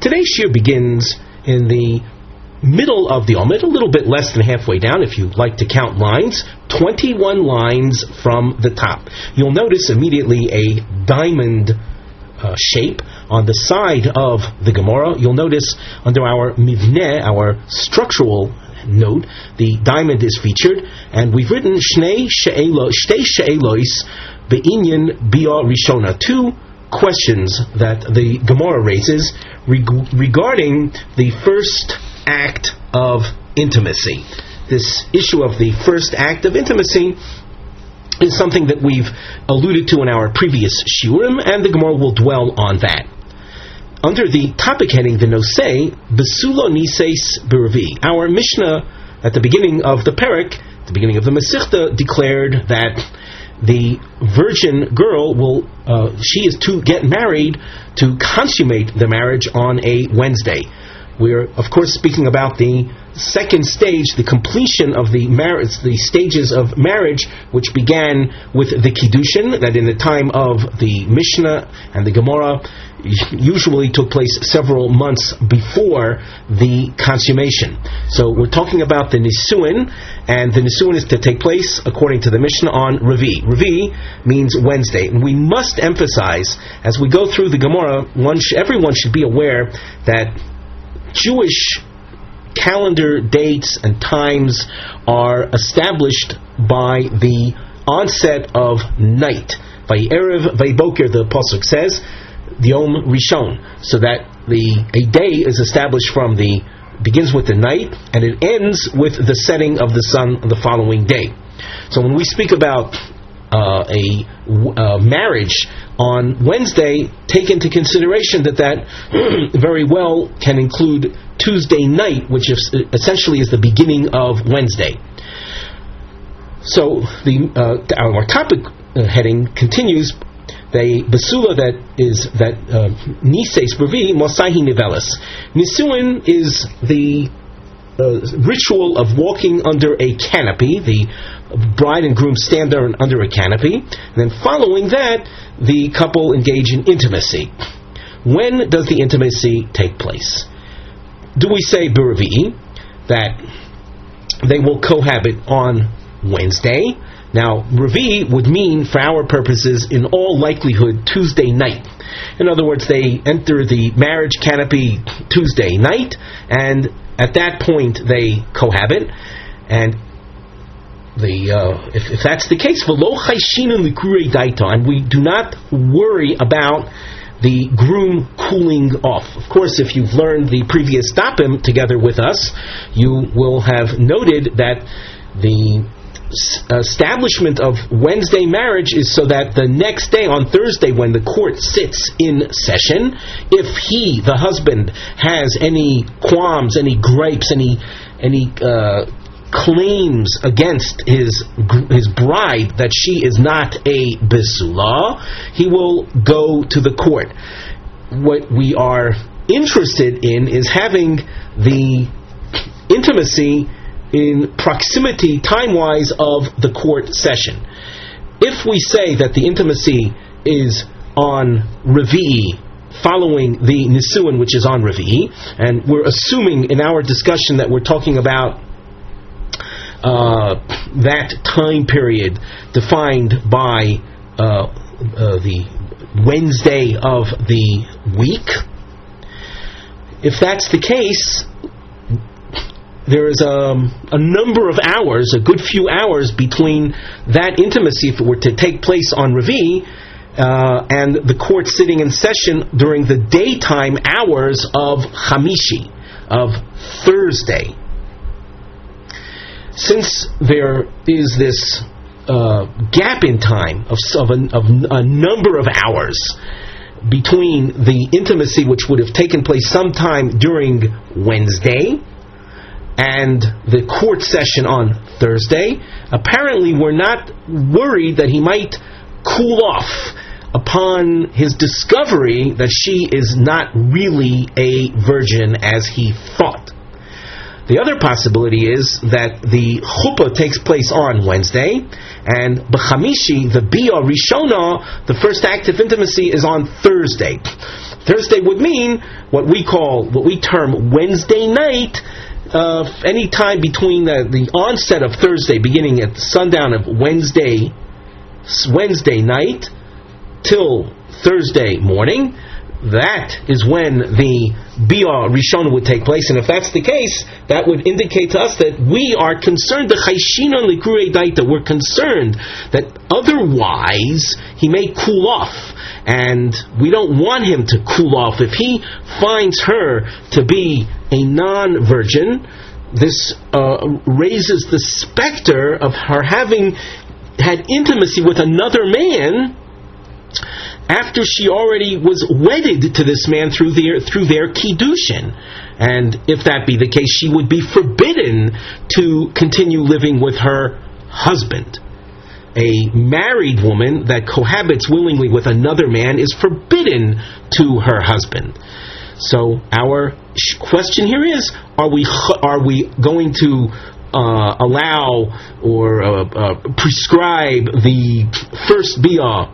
Today's shiur begins in the middle of the Amud, a little bit less than halfway down if you like to count lines, 21 lines from the top. You'll notice immediately a diamond shape on the side of the Gemara. You'll notice under our mivneh, our structural note, the diamond is featured, and we've written shtei she'elos be'inyan bia rishona, two questions that the Gemara raises regarding the first act of intimacy. This issue of the first act of intimacy is something that we've alluded to in our previous shiurim, and the Gemara will dwell on that. Under the topic heading, the Nosei, Besulo Niseis B'Revi, our Mishnah at the beginning of the Perek, the beginning of the Masechta, declared that the virgin girl she is to get married, to consummate the marriage on a Wednesday. We're, of course, speaking about the second stage, the completion of the marriage, the stages of marriage, which began with the Kiddushin, that in the time of the Mishnah and the Gemara usually took place several months before the consummation. So we're talking about the Nisuin, and the Nisuin is to take place, according to the Mishnah, on Revi. Revi means Wednesday. And we must emphasize, as we go through the Gemara, everyone should be aware that Jewish calendar dates and times are established by the onset of night. By Erev, Vayboker, the Pasuk says, the Yom Rishon, so that a day is established begins with the night, and it ends with the setting of the sun the following day. So when we speak about a marriage on Wednesday, take into consideration that very well can include Tuesday night, which essentially is the beginning of Wednesday. So our topic heading continues. The besula that niseis b'revi mosahi nivelis. Nisuin is the ritual of walking under a canopy. The bride and groom stand there under a canopy, and then following that, the couple engage in intimacy. When does the intimacy take place? Do we say b'revi, that they will cohabit on Wednesday? Now, Revi would mean, for our purposes, in all likelihood, Tuesday night. In other words, they enter the marriage canopy Tuesday night, and at that point they cohabit. And if that's the case, and we do not worry about the groom cooling off. Of course, if you've learned the previous dapim together with us, you will have noted that the establishment of Wednesday marriage is so that the next day, on Thursday, when the court sits in session, if he, the husband, has any qualms, any gripes, any claims against his bride that she is not a besula, he will go to the court. What we are interested in is having the intimacy in proximity, time-wise, of the court session. If we say that the intimacy is on Revi'i, following the Nisuin, which is on Revi'i, and we're assuming in our discussion that we're talking about that time period defined by the Wednesday of the week, if that's the case, there is a number of hours, a good few hours, between that intimacy, if it were to take place on Revi, and the court sitting in session during the daytime hours of Chamishi, of Thursday. Since there is this gap in time of a number of hours between the intimacy which would have taken place sometime during Wednesday and the court session on Thursday, apparently we're not worried that he might cool off upon his discovery that she is not really a virgin as he thought. The other possibility is that the chuppah takes place on Wednesday, and b'chamishi, the bia rishona, the first act of intimacy, is on Thursday. Thursday would mean what we term Wednesday night. Any time between the onset of Thursday, beginning at sundown of Wednesday night till Thursday morning, that is when the Bia Rishona would take place. And if that's the case, that would indicate to us that we are concerned, we're concerned that otherwise he may cool off. And we don't want him to cool off. If he finds her to be a non-virgin, this raises the specter of her having had intimacy with another man after she already was wedded to this man through their kiddushin. And if that be the case, she would be forbidden to continue living with her husband. A married woman that cohabits willingly with another man is forbidden to her husband. So our question here is, are we going to allow or prescribe the first bia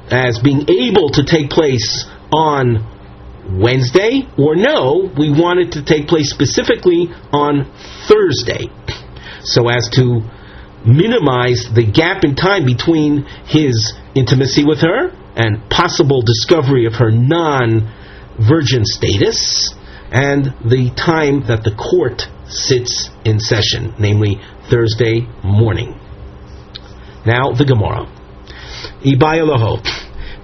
as being able to take place on Wednesday, or no, we want it to take place specifically on Thursday, so as to minimize the gap in time between his intimacy with her and possible discovery of her non-virgin status and the time that the court sits in session, namely Thursday morning. Now the Gemara. Ibayalaho.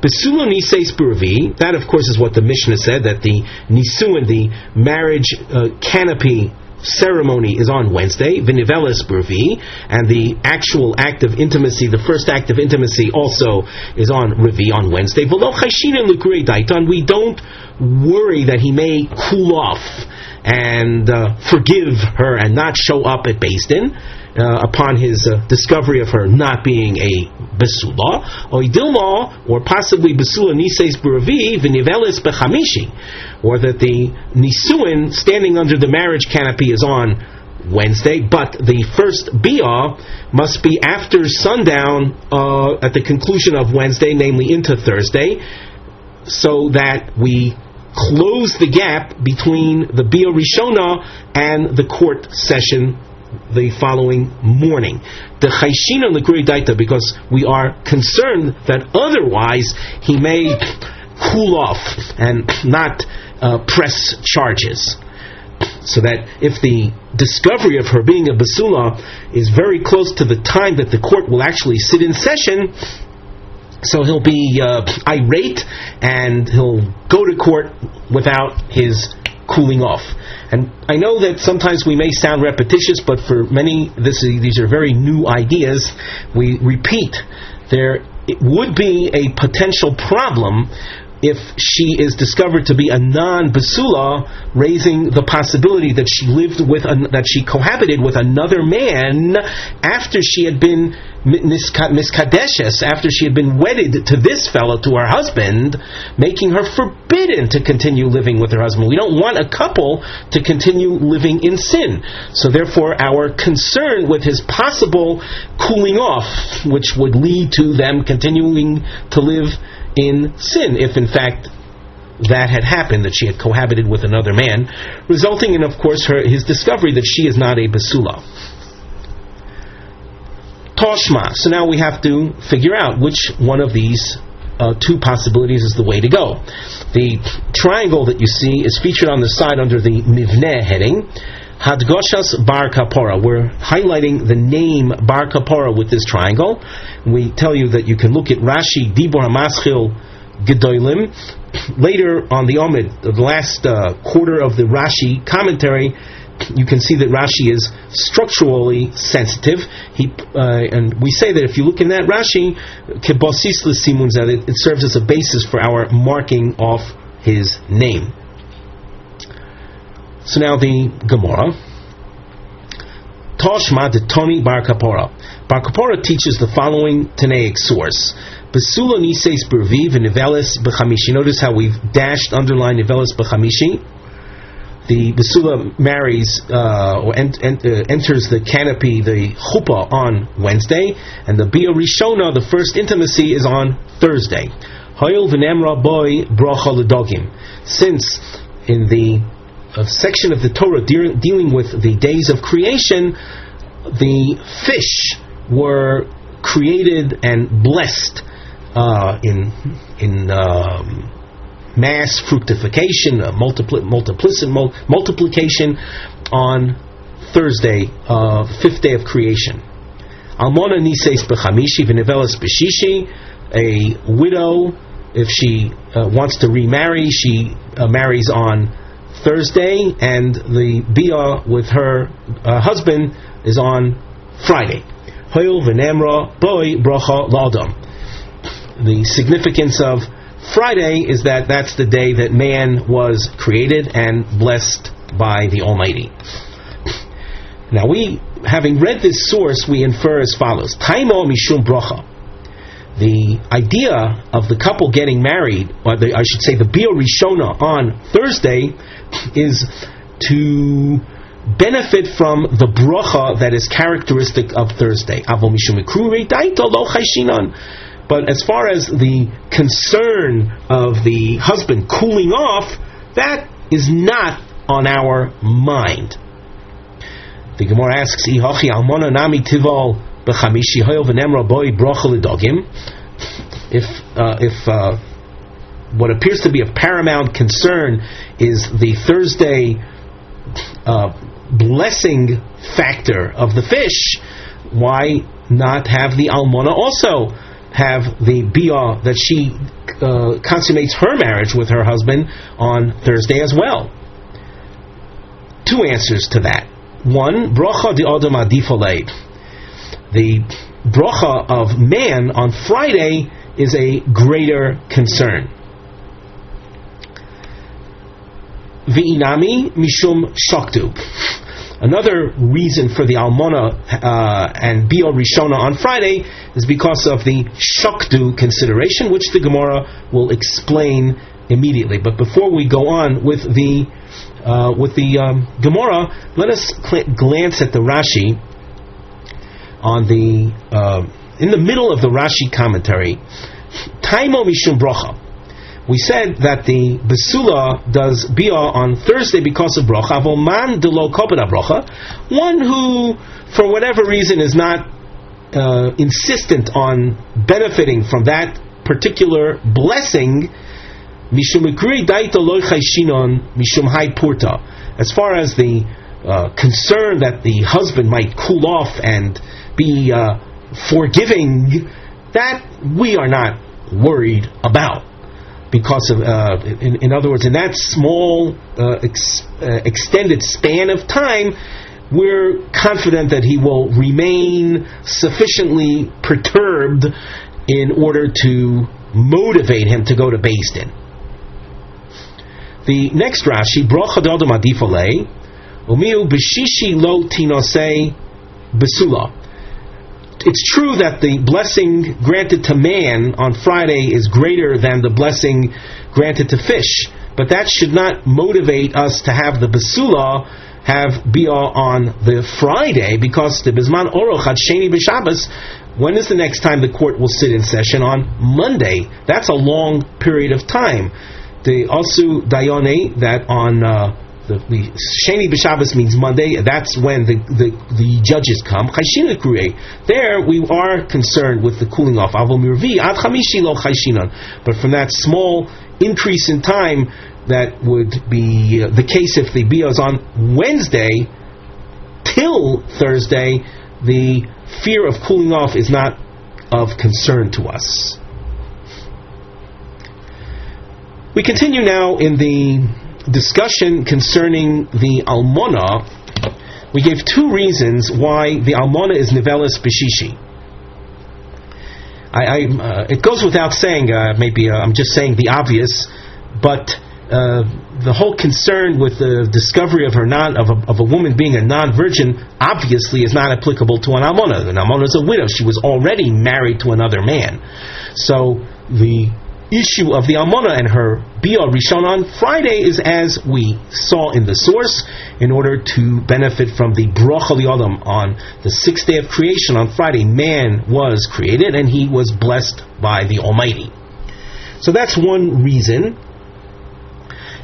Besula Nisei Spuravi, that of course is what the Mishnah said, that the Nisuin, the marriage canopy ceremony is on Wednesday, Vinivelis Spuravi, and the actual act of intimacy, the first act of intimacy also is on Revi, on Wednesday. We don't worry that he may cool off and forgive her and not show up at Beis Din upon his discovery of her not being a besula, or possibly besula niseis b'ravi v'nivelis b'chamishi, or that the nisuin standing under the marriage canopy is on Wednesday, but the first bia must be after sundown at the conclusion of Wednesday, namely into Thursday, so that we close the gap between the bia rishona and the court session the following morning. The chayshina l'grei daita, because we are concerned that otherwise he may cool off and not press charges. So that if the discovery of her being a basula is very close to the time that the court will actually sit in session, so he'll be irate and he'll go to court without his cooling off. And I know that sometimes we may sound repetitious, but for many, these are very new ideas. We repeat, there would be a potential problem if she is discovered to be a non-basula, raising the possibility that she that she cohabited with another man after she had been miskadeshes, after she had been wedded to this fellow, to her husband, making her forbidden to continue living with her husband. We don't want a couple to continue living in sin. So therefore, our concern with his possible cooling off, which would lead to them continuing to live in sin, if in fact that had happened, that she had cohabited with another man, resulting in, of course, his discovery that she is not a basula. Toshma. So now we have to figure out which one of these two possibilities is the way to go. The triangle that you see is featured on the side under the Mivneh heading. Hadgoshas Bar Kapora. We're highlighting the name Bar Kapora with this triangle. We tell you that you can look at Rashi Dibor HaMaschil Gedolim. Later on the Omid, the last quarter of the Rashi commentary, you can see that Rashi is structurally sensitive. And we say that if you look in that Rashi, Kebosis L'Simun Zeh, it serves as a basis for our marking off his name. So now the Gemara. Toshma de Toni Bar Kapora. Bar Kapora teaches the following Tanaic source. Besula niseis b'rvi v'nivelis b'chamishi. Notice how we've dashed, underlined nivelis b'chamishi. The Besula marries or enters the canopy, the chuppah, on Wednesday, and the Bia Rishona, the first intimacy, is on Thursday. Hoyel v'nemra boy bracha l'dogim. Since in the section of the Torah dealing with the days of creation, the fish were created and blessed in mass fructification, multiplication on Thursday, fifth day of creation. Almona nises b'chamishi v'nevelas b'shishi. A widow, if she wants to remarry, she marries on Thursday, and the bia with her husband is on Friday. Hoyel v'nemra boy bracha l'adam. The significance of Friday is that that's the day that man was created and blessed by the Almighty. Now, we, having read this source, we infer as follows: Taimo mishum bracha. The idea of the couple getting married, or I should say the bia rishona on Thursday, is to benefit from the bracha that is characteristic of Thursday. But as far as the concern of the husband cooling off, that is not on our mind. The Gemara asks, if what appears to be of paramount concern is the Thursday blessing factor of the fish, why not have the almona also have the bia that she consummates her marriage with her husband on Thursday as well? Two answers to that. One, bracha di adam adifalei. The bracha of man on Friday is a greater concern. V'inami mishum shaktu. Another reason for the almona and bia rishona on Friday is because of the shaktu consideration, which the Gemara will explain immediately. But before we go on with the Gemara, let us glance at the Rashi on the in the middle of the Rashi commentary. Taimo mishum bracha. We said that the Basula does bia on Thursday because of bracha. Avoman delo kopeda bracha. One who, for whatever reason, is not insistent on benefiting from that particular blessing. Mishum ikri daita loy chayshinon mishum hai purta. As far as the concern that the husband might cool off and be forgiving, that we are not worried about. Because of, in other words, in that small extended span of time, we're confident that he will remain sufficiently perturbed in order to motivate him to go to Beis Din. The next Rashi, bracha d'adam adifalei, umiu b'shishi lo tinosei besula. It's true that the blessing granted to man on Friday is greater than the blessing granted to fish, but that should not motivate us to have the basula have bia on the Friday, because the bisman oroch ad sheni b'Shabbos. When is the next time the court will sit in session? On Monday. That's a long period of time. The asu dayone, that on the sheni b'Shabbos means Monday. That's when the judges come. There we are concerned with the cooling off. But from that small increase in time, that would be the case if the bia is on Wednesday till Thursday. The fear of cooling off is not of concern to us. We continue now in the discussion concerning the almona. We gave two reasons why the almona is nivelas b'shishi. It goes without saying, maybe I'm just saying the obvious, but the whole concern with the discovery of of a woman being a non-virgin obviously is not applicable to an almona. An almona is a widow; she was already married to another man. So the issue of the almona and her bia rishon on Friday is as we saw in the source, in order to benefit from the bracha li'adam on the sixth day of creation. On Friday, man was created and he was blessed by the Almighty. So that's one reason.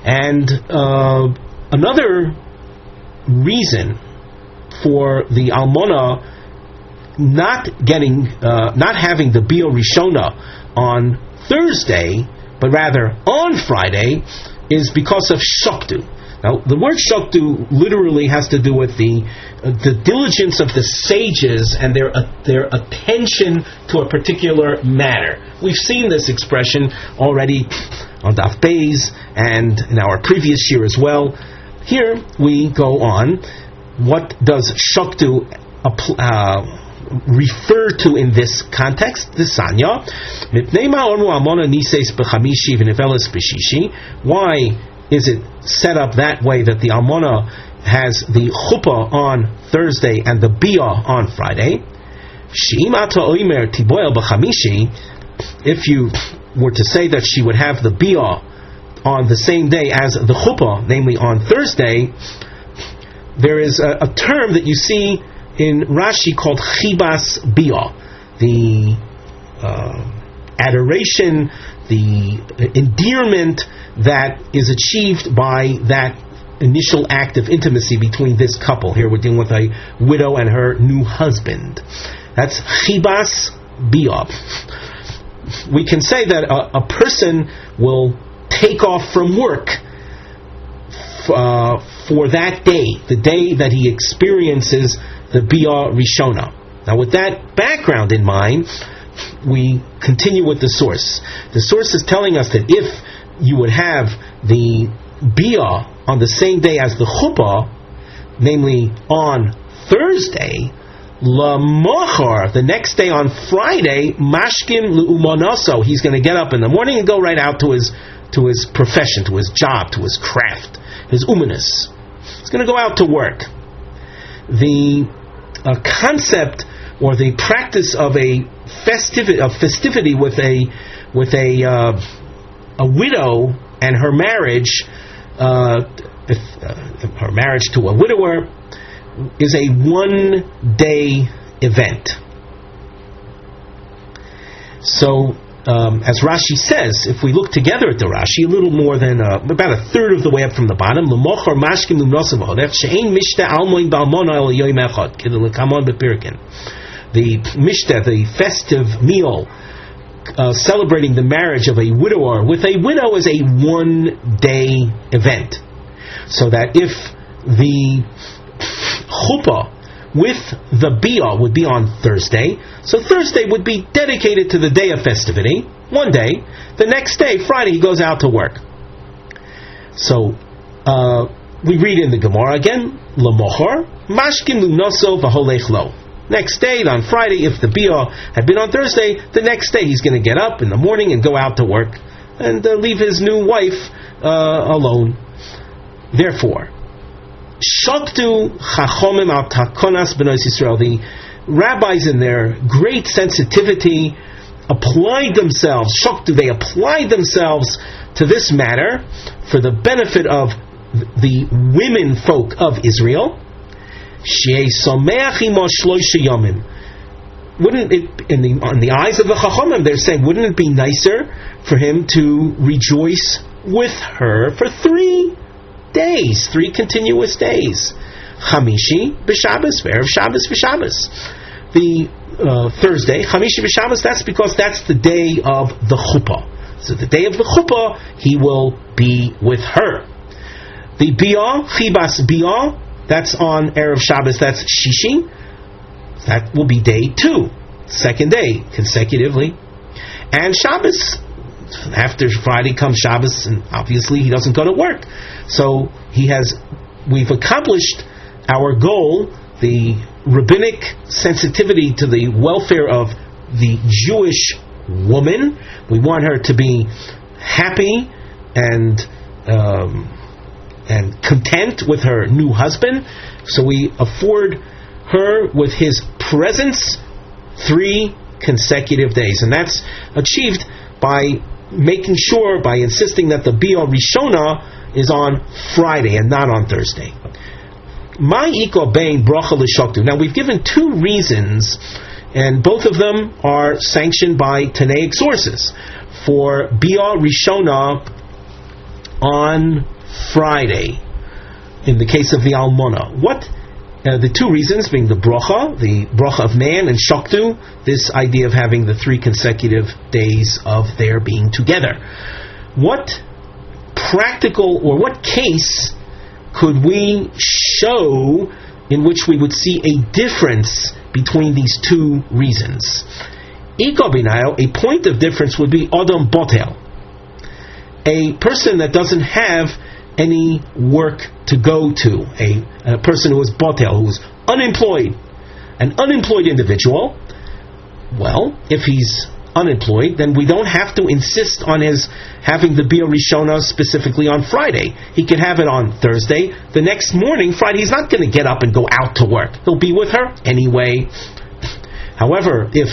And another reason for the almana not having the Bia Rishona on Thursday, but rather on Friday, is because of shoktu. Now, the word shoktu literally has to do with the diligence of the sages and their attention to a particular matter. We've seen this expression already on Daf Beis and in our previous year as well. Here we go on. What does shoktu refer to in this context? The Sanya. Why is it set up that way that the almana has the chuppah on Thursday and the bia on Friday? If you were to say that she would have the bia on the same day as the chuppah, namely on Thursday, there is a term that you see in Rashi called chibas bia, the adoration, the endearment that is achieved by that initial act of intimacy between this couple. Here we're dealing with a widow and her new husband. That's chibas bia. We can say that a person will take off from work for that day, the day that he experiences the Bia Rishona. Now, with that background in mind, we continue with the source. The source is telling us that if you would have the Bia on the same day as the Chuppah, namely on Thursday, Lamachar, the next day on Friday, Mashkim L'Umanaso, he's going to get up in the morning and go right out to his profession, to his job, to his craft, his umanis. He's going to go out to work. The concept or the practice of a festivity with a widow and her marriage, her marriage to a widower, is a one-day event. So, as Rashi says, if we look together at the Rashi, a little more than about a third of the way up from the bottom, the mishta, the festive meal celebrating the marriage of a widower with a widow, is a one-day event. So that if the chuppah with the bia would be on Thursday, so Thursday would be dedicated to the day of festivity, one day. The next day, Friday, he goes out to work. So we read in the Gemara again, L'mochor, mashkin lunoso v'holech lo. Next day, on Friday, if the bia had been on Thursday, the next day he's going to get up in the morning and go out to work and leave his new wife alone. Therefore, Shoktu Chachomim al Takonas B'nos Yisrael, the rabbis in their great sensitivity applied themselves, Shoktu, they applied themselves to this matter for the benefit of the women folk of Israel. Wouldn't it, in the eyes of the Chachomim, they're saying, wouldn't it be nicer for him to rejoice with her for 3 days, 3 continuous days? Chamishi b'Shabbos, Erev Shabbos b'Shabbos. The Thursday, Chamishi b'Shabbos, that's because that's the day of the chuppah. So the day of the chuppah, he will be with her. The Bia, Chibas Bia, that's on Erev Shabbos, that's Shishi. That will be day 2, second day, consecutively. And Shabbos, after Friday comes Shabbos, and obviously he doesn't go to work. So we've accomplished our goal, the rabbinic sensitivity to the welfare of the Jewish woman. We want her to be happy and content with her new husband. So we afford her with his presence 3 consecutive days. And that's achieved by making sure, by insisting that the Bia Rishona is on Friday and not on Thursday. Now we've given 2 reasons, and both of them are sanctioned by Tanaic sources, for Bia Rishona on Friday, in the case of the Almona? What the two reasons being the bracha of man, and shaktu, this idea of having the 3 consecutive days of their being together. What practical, or what case could we show in which we would see a difference between these two reasons? A point of difference would be Adam Botel, a person that doesn't have any work to go to, a person who is Botel, who is unemployed, an unemployed individual. Well, if he's unemployed, then we don't have to insist on his having the Bia Rishona specifically on Friday. He can have it on Thursday. The next morning, Friday, he's not going to get up and go out to work. He'll be with her anyway. However, if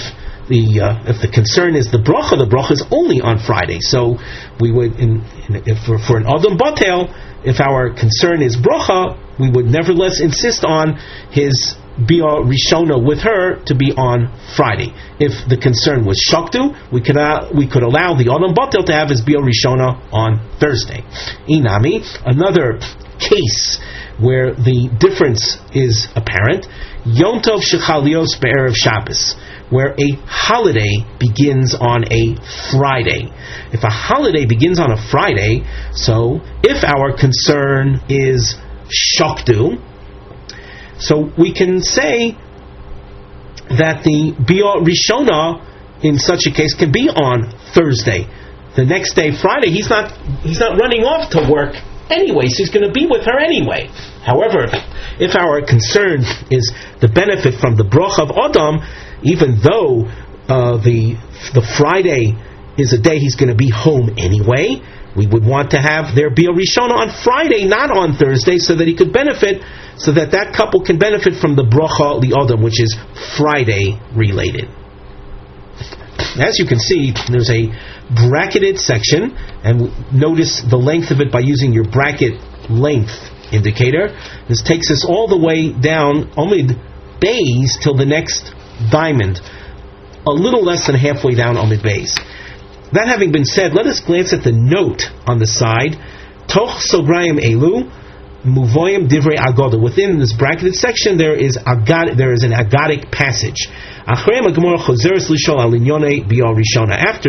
the concern is the bracha is only on Friday. So we would, for an Adam Batel, if our concern is bracha, we would nevertheless insist on his Bia Rishona with her to be on Friday. If the concern was shaktu, we could allow the Adam Batel to have his Bia Rishona on Thursday. Inami, another case where the difference is apparent, Yom Tov Shechalios Be'erev Shabbos, where a holiday begins on a Friday. If a holiday begins on a Friday, so if our concern is shaktu, so we can say that the Bia Rishona in such a case can be on Thursday. The next day, Friday, he's not running off to work anyway, so he's going to be with her anyway. However, if our concern is the benefit from the bracha of Adam, even though the Friday is a day he's going to be home anyway, we would want to have their Bia Rishona on Friday, not on Thursday, so that he could benefit, so that couple can benefit from the bracha li Adam, which is Friday related. As you can see, there's a bracketed section, and notice the length of it by using your bracket length indicator. This takes us all the way down, Omid Beis, till the next diamond, a little less than halfway down Omid Beis. That having been said, let us glance at the note on the side. Toch Sograyim Elu Muvoyim Divrei Agoda. Within this bracketed section, there is an Agadic passage. After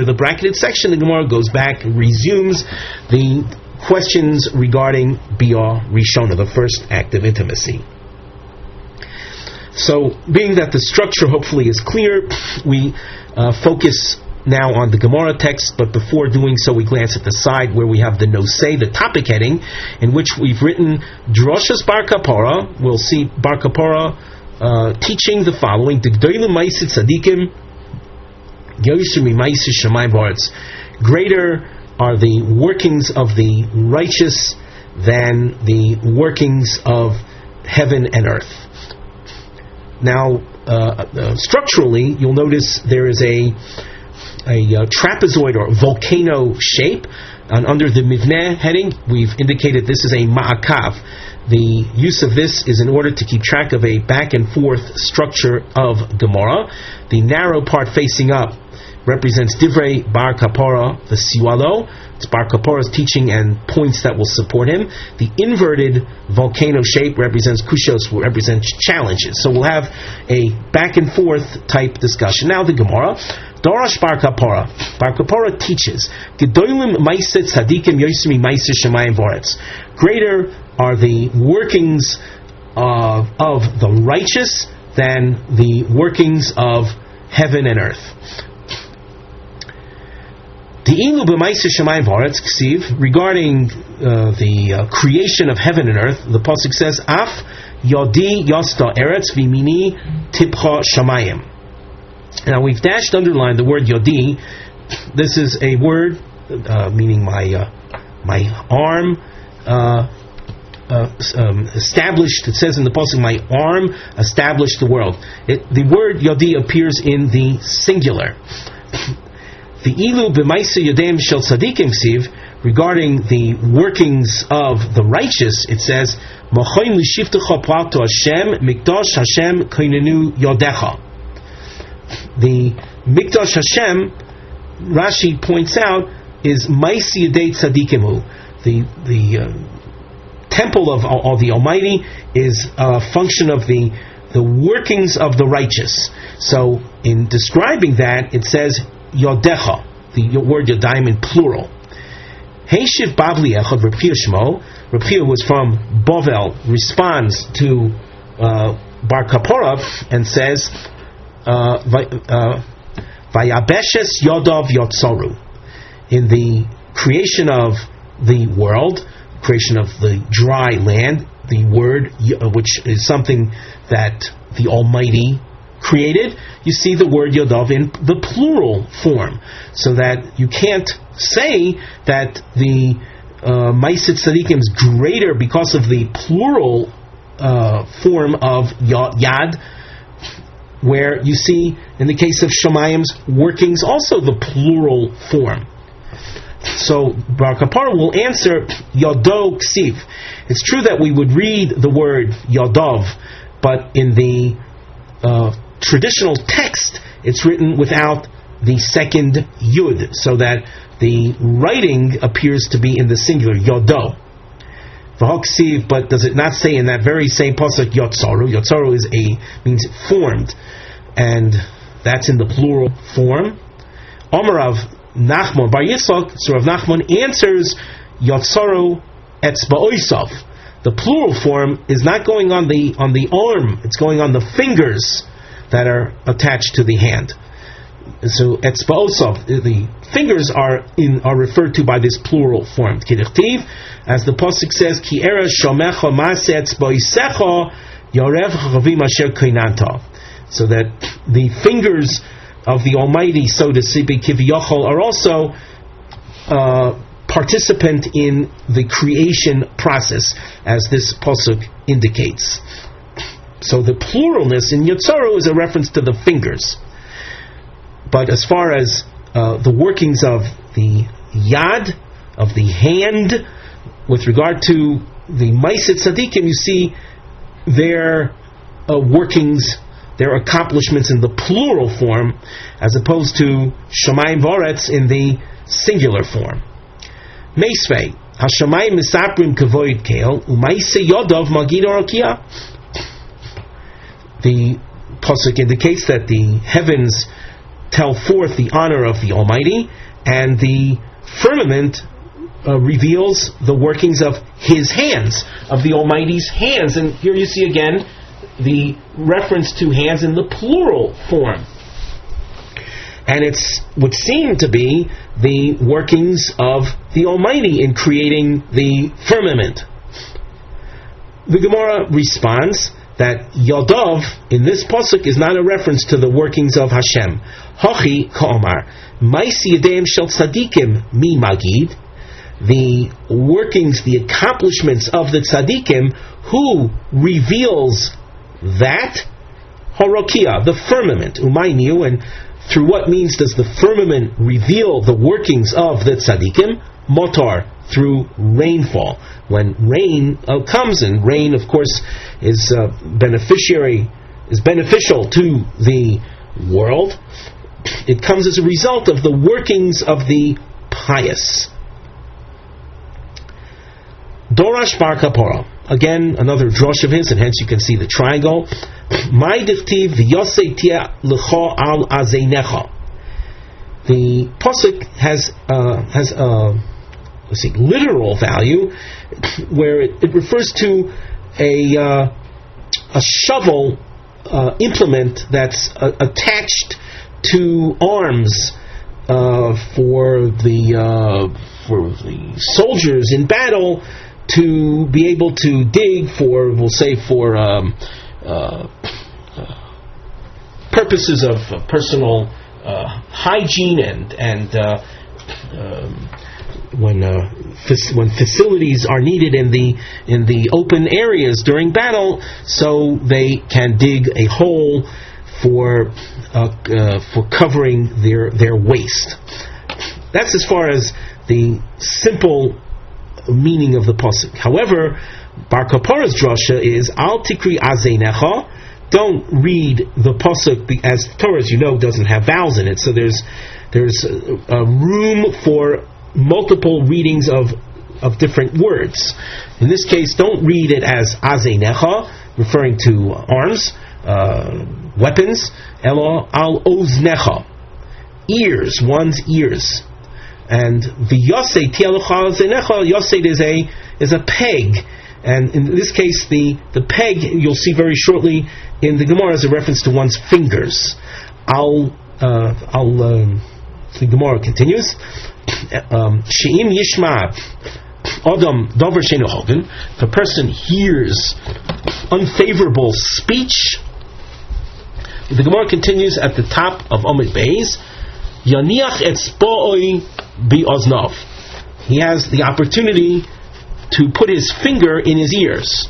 the bracketed section, the Gemara goes back and resumes the questions regarding Bia Rishona, the first act of intimacy. So, being that the structure hopefully is clear, we focus now on the Gemara text, but before doing so, we glance at the side where we have the nosei, the topic heading, in which we've written Droshas Bar Kapora. We'll see Bar Kapora teaching the following: greater are the workings of the righteous than the workings of heaven and earth. Now, structurally, you'll notice there is a trapezoid or volcano shape, and under the Mivneh heading, we've indicated this is a ma'akav. The use of this is in order to keep track of a back and forth structure of Gemara. The narrow part facing up represents Divrei Bar Kapora, the Siwalo. It's Bar Kapora's teaching and points that will support him. The inverted volcano shape represents Kushos, will represent challenges. So we'll have a back and forth type discussion. Now the Gemara. Dorash Bar Kapora. Bar Kapora teaches, Gedolim Maiset Tzadikim Yosemi Maiset Shemayim Voretz. Greater are the workings of the righteous than the workings of heaven and earth. Regarding the creation of heaven and earth, the pasuk says, Af Yodi Yasta Eretz Vimini Tipcha Shamayim. Now we've underlined the word Yodi. This is a word meaning my arm established. It says in the pasuk, my arm established the world. The word Yodi appears in the singular. The ilu b'maisa yodem shel tzadikim siv, regarding the workings of the righteous, it says, Mochoim l'shiftecha plato Hashem mikdash Hashem koinenu yodecha. The mikdash Hashem Rashi points out is Maisi Yadei Tzadikimu. The temple of the Almighty is a function of the workings of the righteous. So in describing that, it says Yodecha, the word Yodayim in plural. Heishiv Bavli Echad Reb Chia Shmo. Reb Chia was from Bovel, responds to Bar Kaporov and says Vayabeshes Yodov Yotzoru. In the creation of the world, creation of the dry land, the word, which is something that the Almighty created, you see the word Yodov in the plural form, so that you can't say that the Maisit Tzadikim is greater because of the plural form of Yad, where you see in the case of Shamayim's workings also the plural form. So Bar Kapara will answer Yodo Ksiv. It's true that we would read the word Yodov, but in the traditional text it's written without the second Yud, so that the writing appears to be in the singular, Yodo. V'hoksiv, but does it not say in that very same pasuk Yotzaru? Yotzaru means formed, and that's in the plural form. Omarav Nachman Bar Yitzchak, so Rav Nachman answers Yotzaru etzba'oisav. The plural form is not going on the arm; it's going on the fingers that are attached to the hand. So etzba'osav, the fingers are referred to by this plural form. Kedichtiv, as the pasuk says, Ki era shomecha ma'aseh etzba'osecha yarev chavim asher koinanta. So that the fingers of the Almighty, so to speak, Kiviyachol, are also participant in the creation process, as this pasuk indicates. So the pluralness in Yotzaru is a reference to the fingers. But as far as the workings of the Yad, of the hand, with regard to the Maisit Tzadikim, you see their workings, their accomplishments in the plural form, as opposed to Shamayim Voretz in the singular form. Meisvei, HaShamayim Misaprim Kavoid Keil, Umaise Yodov Magid Orakia. The pasuk indicates that the heavens tell forth the honor of the Almighty, and the firmament reveals the workings of His hands, of the Almighty's hands. And here you see again the reference to hands in the plural form. And it would seem to be the workings of the Almighty in creating the firmament. The Gemara responds that Yodov in this pasuk is not a reference to the workings of Hashem. Hachi ka'omar, ma'isi yadeim shel tzadikim mi magid, the workings, the accomplishments of the tzadikim, who reveals that? Horokia, the firmament, umayniu, and through what means does the firmament reveal the workings of the tzadikim? Motar, through rainfall. When rain comes, and rain, of course, is beneficial to the world, it comes as a result of the workings of the pious. Dorash Bar Kapora, again another drush of his, and hence you can see the triangle. My dictiv v'yosei tia l'cho al azeinecha. The pasuk has literal value, where it refers to a shovel implement that's attached to arms for the soldiers in battle to be able to dig for, we'll say, for purposes of personal hygiene and when facilities are needed in the open areas during battle, so they can dig a hole for covering their waste. That's as far as the simple meaning of the pasuk. However, Bar Kapora's drasha is Al Tikri Azeinecha, don't read the pasuk, as Torah, as you know, doesn't have vowels in it, so there's a room for multiple readings of different words. In this case, don't read it as azeinecha, referring to arms, weapons, elo al oznecha, ears, one's ears. And the yosei tialucha azeinecha, yosei is a peg. And in this case, the peg, you'll see very shortly in the Gemara, is a reference to one's fingers. The Gemara continues. She'im yishma adam davar she'eino hogen. If a person hears unfavorable speech, the Gemara continues at the top of Omid Beis. Yaniach etzba'oi bi'oznav. He has the opportunity to put his finger in his ears,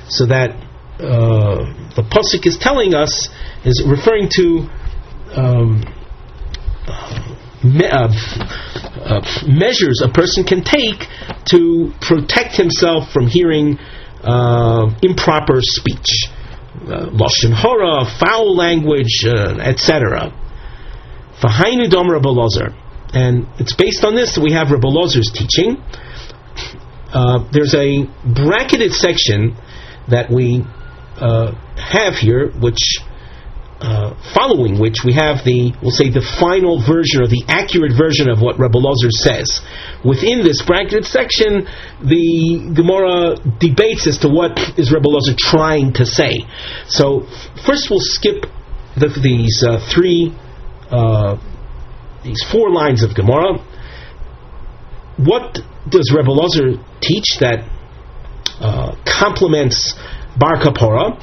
so that the pasuk is telling us, is referring to measures a person can take to protect himself from hearing improper speech, lashon hara, foul language, etc. V'hainu dam Rav Ozer, and it's based on this that we have Rav Ozer's teaching. There's a bracketed section that we have here, which following which we have we'll say the final version, or the accurate version of what Rav Ozer says. Within this bracketed section, the Gemara debates as to what is Rav Ozer trying to say. So first we'll skip these four lines of Gemara. What does Rav Ozer teach that complements Bar Kapora?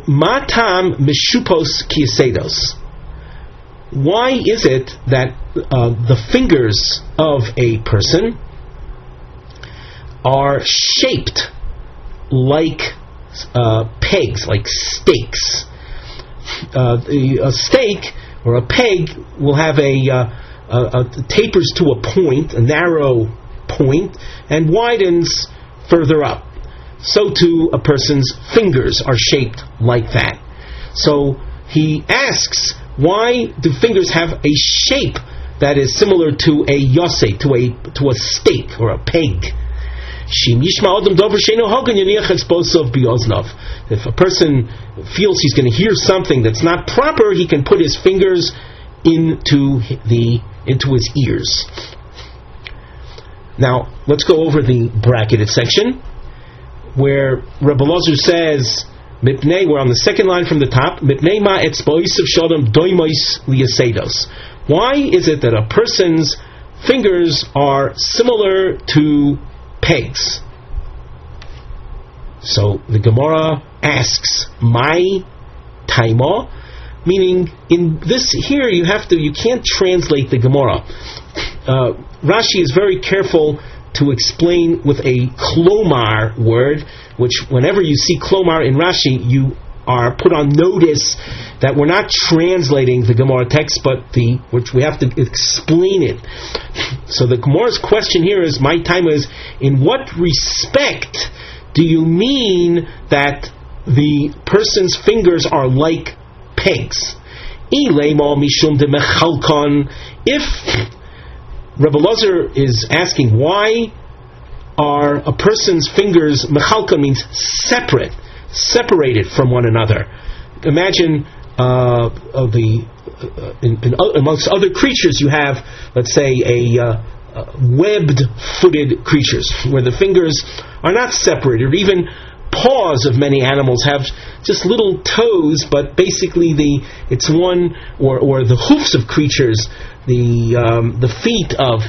Matam mishupos kisedos. Why is it that the fingers of a person are shaped like pegs, like stakes? A stake or a peg will have tapers to a point, a narrow point, and widens further up. So too, a person's fingers are shaped like that. So he asks, why do fingers have a shape that is similar to a yosei, to a stake or a peg? If a person feels he's going to hear something that's not proper, he can put his fingers into his ears. Now, let's go over the bracketed section, where Rav Ozer says, Mipnei, we're on the second line from the top, Mipnei ma etzboisav shodam doimois liyasedos. Why is it that a person's fingers are similar to pegs? So the Gemara asks, my taima, meaning in this here you can't translate the Gemara. Rashi is very careful to explain with a klomar word, which whenever you see klomar in Rashi, you are put on notice that we're not translating the Gemara text, but which we have to explain it. So the Gemara's question here is, my time is, in what respect do you mean that the person's fingers are like pegs? If Rav Ozer is asking, why are a person's fingers, mechalka means separated from one another. Imagine amongst other creatures you have, let's say, webbed-footed creatures, where the fingers are not separated, or even paws of many animals have just little toes, but basically it's one, or the hoofs of creatures, the feet of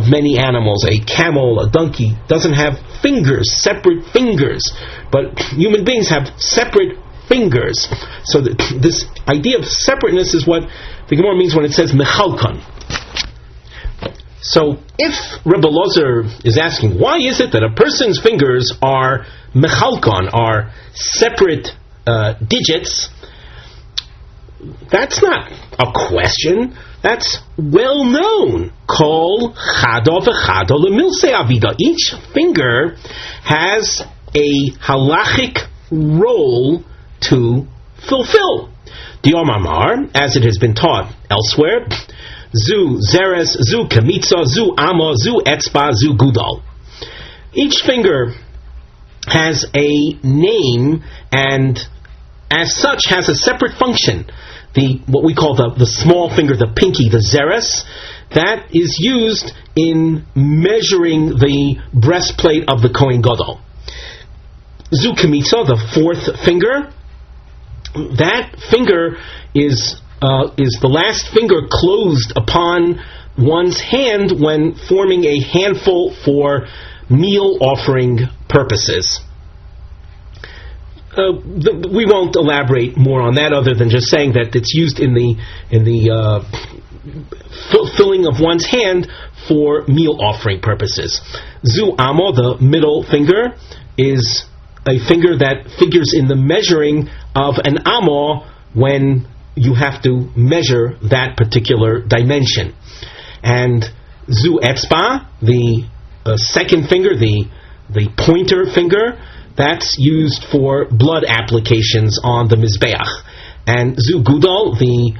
many animals. A camel, a donkey doesn't have fingers, separate fingers, but human beings have separate fingers. So this idea of separateness is what the Gemara means when it says mechalkan. So if Rav Ozer is asking, why is it that a person's fingers are mechalkan, are separate digits, that's not a question. That's well known. Kol chado v'chado lemilse avida. Each finger has a halachic role to fulfill. Diomamar, as it has been taught elsewhere, Zu Zeres, Zu Kamitza, Zu Amo, Zu Etzba, Zu Gudal. Each finger has a name and as such has a separate function. What we call the small finger, the pinky, the Zeres, that is used in measuring the breastplate of the Kohen Gadol. Zu Kamitza, the fourth finger, that finger is the last finger closed upon one's hand when forming a handful for meal offering purposes. We won't elaborate more on that other than just saying that it's used in the filling of one's hand for meal offering purposes. Zu Amo, the middle finger, is a finger that figures in the measuring of an amo when you have to measure that particular dimension. And Zu Etzba, the second finger, the pointer finger, that's used for blood applications on the Mizbeach. And Zu Gudal, the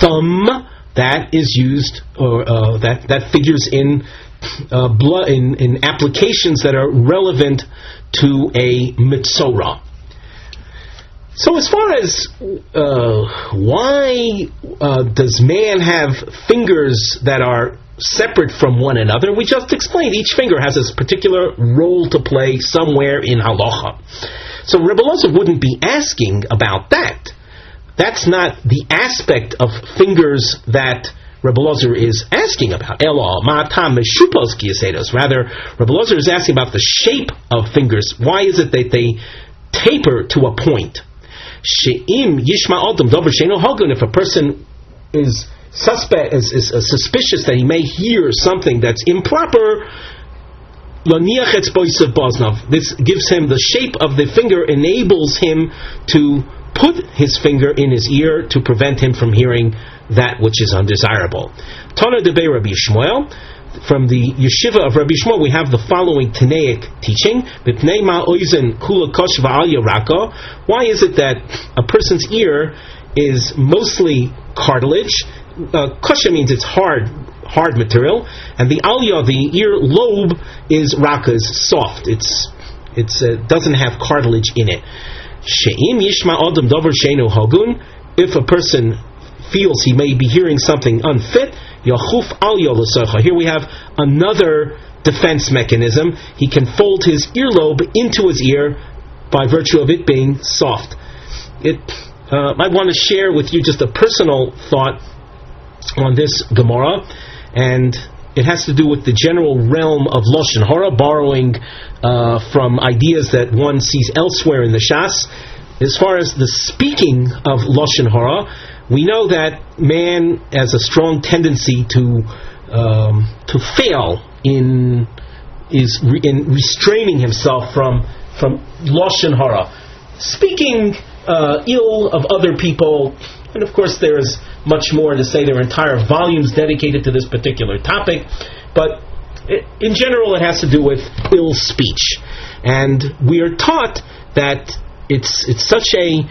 thumb, that is used, or that figures in blood in applications that are relevant to a mitzorah. So as far as why does man have fingers that are separate from one another, we just explained each finger has a particular role to play somewhere in halacha. So Rebbe Ozer wouldn't be asking about that. That's not the aspect of fingers that Rebbe Ozer is asking about. Rather, Rebbe Ozer is asking about the shape of fingers. Why is it that they taper to a point? If a person is suspicious that he may hear something that's improper, this gives him the shape of the finger, enables him to put his finger in his ear to prevent him from hearing that which is undesirable. Tana debei Rabbi Shmuel. From the yeshiva of Rabbi Shmuel, we have the following Tanaic teaching: why is it that a person's ear is mostly cartilage? Kosha means it's hard material, and the aliyah, the ear lobe, is raka, is soft. It doesn't have cartilage in it. She'im yishma adam davar sheinu hagun. If a person feels he may be hearing something unfit, yachuf aliyah l'socha. Here we have another defense mechanism. He can fold his earlobe into his ear by virtue of it being soft. I want to share with you just a personal thought on this Gemara, and it has to do with the general realm of Lashon Hara, borrowing from ideas that one sees elsewhere in the Shas. As far as the speaking of Lashon Hara, we know that man has a strong tendency to fail in restraining himself from Lashon Hara, speaking ill of other people. And of course there's much more to say. There are entire volumes dedicated to this particular topic, but in general it has to do with ill speech. And we are taught that it's such a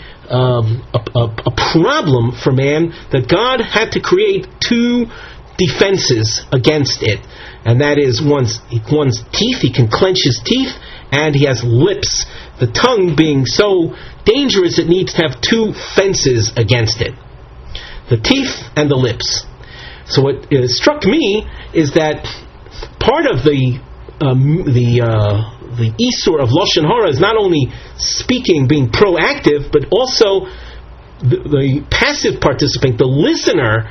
problem for man that God had to create two defenses against it, and that is one's teeth. He can clench his teeth, and he has lips. The tongue being so dangerous, it needs to have two fences against it: the teeth and the lips. So what struck me is that part of the isur of Lashon Hara is not only speaking, being proactive, but also the passive participant, the listener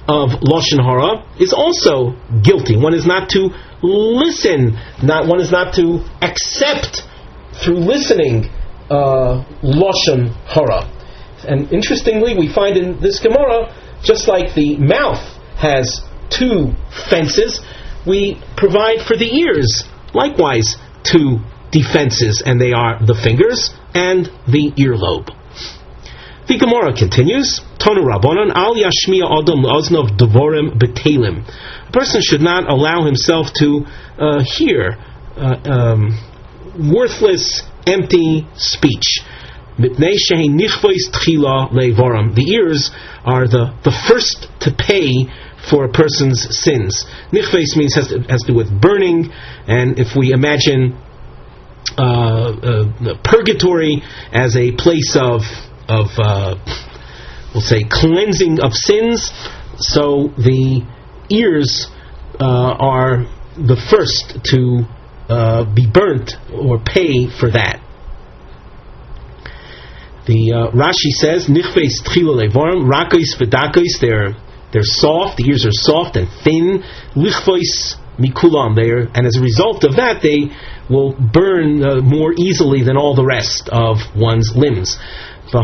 of Lashon Hara, is also guilty. One is not to listen, one is not to accept through listening Lashon Hara. And interestingly, we find in this Gemara, just like the mouth has two fences, we provide for the ears likewise two defenses, and they are the fingers and the earlobe. The Gemara continues, Tonu Rabbanon, Al Yashmiya Adam Oznov Devorim Betelim. A person should not allow himself to hear worthless, empty speech. The ears are the first to pay for a person's sins. Nichveis means has to do with burning, and if we imagine purgatory as a place of we'll say cleansing of sins, so the ears are the first to be burnt or pay for that. The Rashi says, "Nichveis tchila levorim rakos v'dakos." They're soft. The ears are soft and thin. Lichvois mikulam. And as a result of that, they will burn more easily than all the rest of one's limbs. Here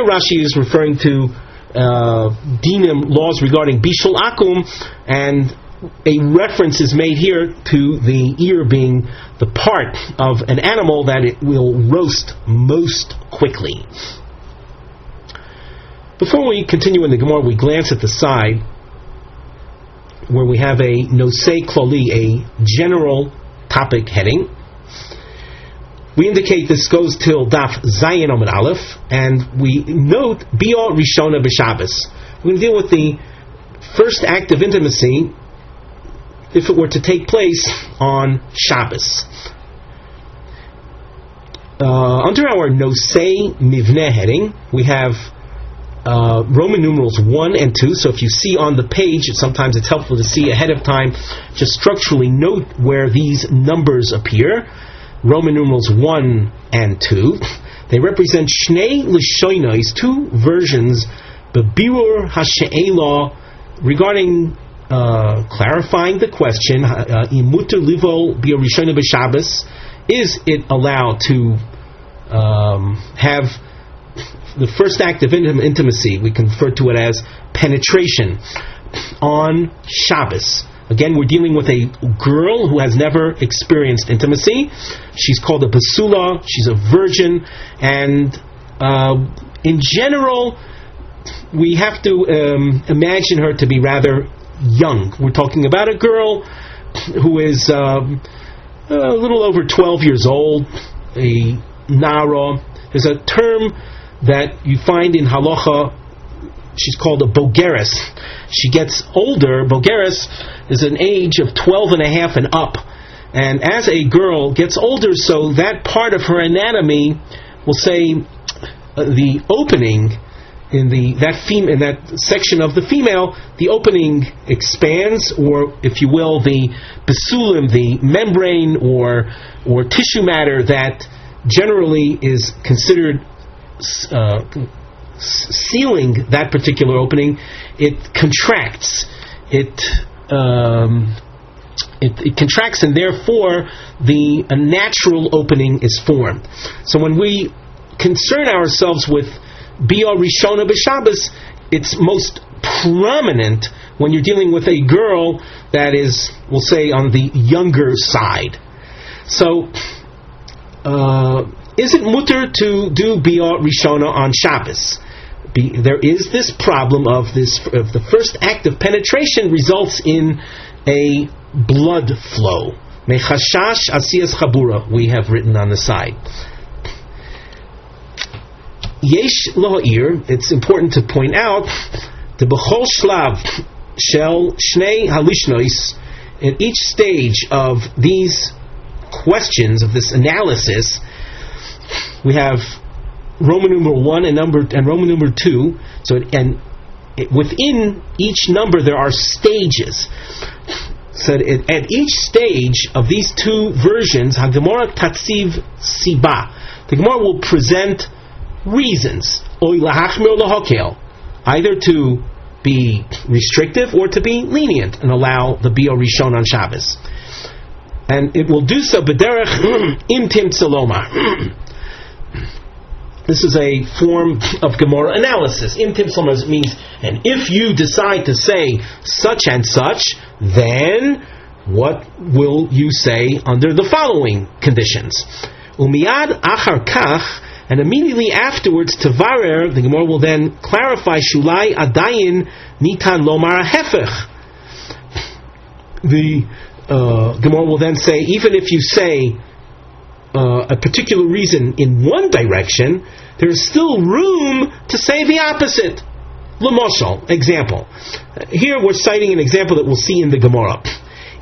Rashi is referring to dinim, laws regarding bishul akum, and a reference is made here to the ear being the part of an animal that it will roast most quickly. Before we continue in the Gemara, we glance at the side where we have a nosei klali, a general topic heading. We indicate this goes till Daf Zayin Amud Aleph, and we note Bia Rishona B'Shabbos. We're going to deal with the first act of intimacy if it were to take place on Shabbos. Under our Nosei Mivneh heading, we have Roman numerals 1 and 2. So if you see on the page, sometimes it's helpful to see ahead of time, just structurally note where these numbers appear. Roman numerals 1 and 2. They represent Shnei L'shoinais, two versions, Bebirur HaShe'ela, regarding clarifying the question, Imuter Livo B'Yarishona B'Shabbos, is it allowed to have the first act of intimacy, we can refer to it as penetration, on Shabbos? Again, we're dealing with a girl who has never experienced intimacy. She's called a basula, she's a virgin, and in general, we have to imagine her to be rather young. We're talking about a girl who is a little over 12 years old, a nara. There's a term that you find in halacha, she's called a bogeres. She gets older. Bogeres is an age of 12 and a half and up. And as a girl gets older, so that part of her anatomy, we'll say the opening in that section of the female, the opening expands, or if you will, the basulim, the membrane or tissue matter that generally is considered sealing that particular opening, it contracts. It contracts, and therefore a natural opening is formed. So when we concern ourselves with Bia Rishona B'Shabbos, it's most prominent when you're dealing with a girl that is, we'll say, on the younger side. So, is it mutter to do Bia Rishona on Shabbos? There is this problem of the first act of penetration results in a blood flow. Mechashash asiyas chabura, we have written on the side. Yesh lo'ir, it's important to point out, the b'chol shlav shel shnei halishnois, in each stage of these questions, of this analysis, we have Roman numeral 1 and Roman numeral 2. So within each number there are stages. So at each stage of these two versions, HaGemara Tatziv Siba, the Gemara will present reasons, either to be restrictive or to be lenient and allow the Bia Rishon on Shabbos. And it will do so b'derech imtim tzaloma. This is a form of Gemara analysis. Imtim tzaloma means, and if you decide to say such and such, then what will you say under the following conditions? Umiyad achar kach, and immediately afterwards, Tavarer, the Gemara will then clarify, Shulai Adayin Nitan Lomar Hefech. the Gemara will then say, even if you say a particular reason in one direction, there is still room to say the opposite. L'moshel, example. Here we're citing an example that we'll see in the Gemara.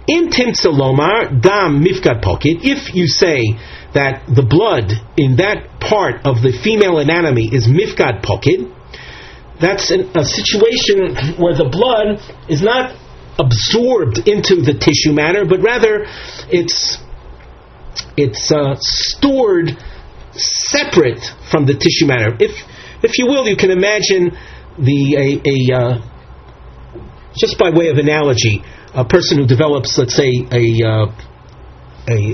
In Timtza Lomar, Dam Mifkad Pokid, if you say that the blood in that part of the female anatomy is Mifkad Pokid, that's a situation where the blood is not absorbed into the tissue matter, but rather it's stored separate from the tissue matter. If you will, you can imagine just by way of analogy, a person who develops, let's say, a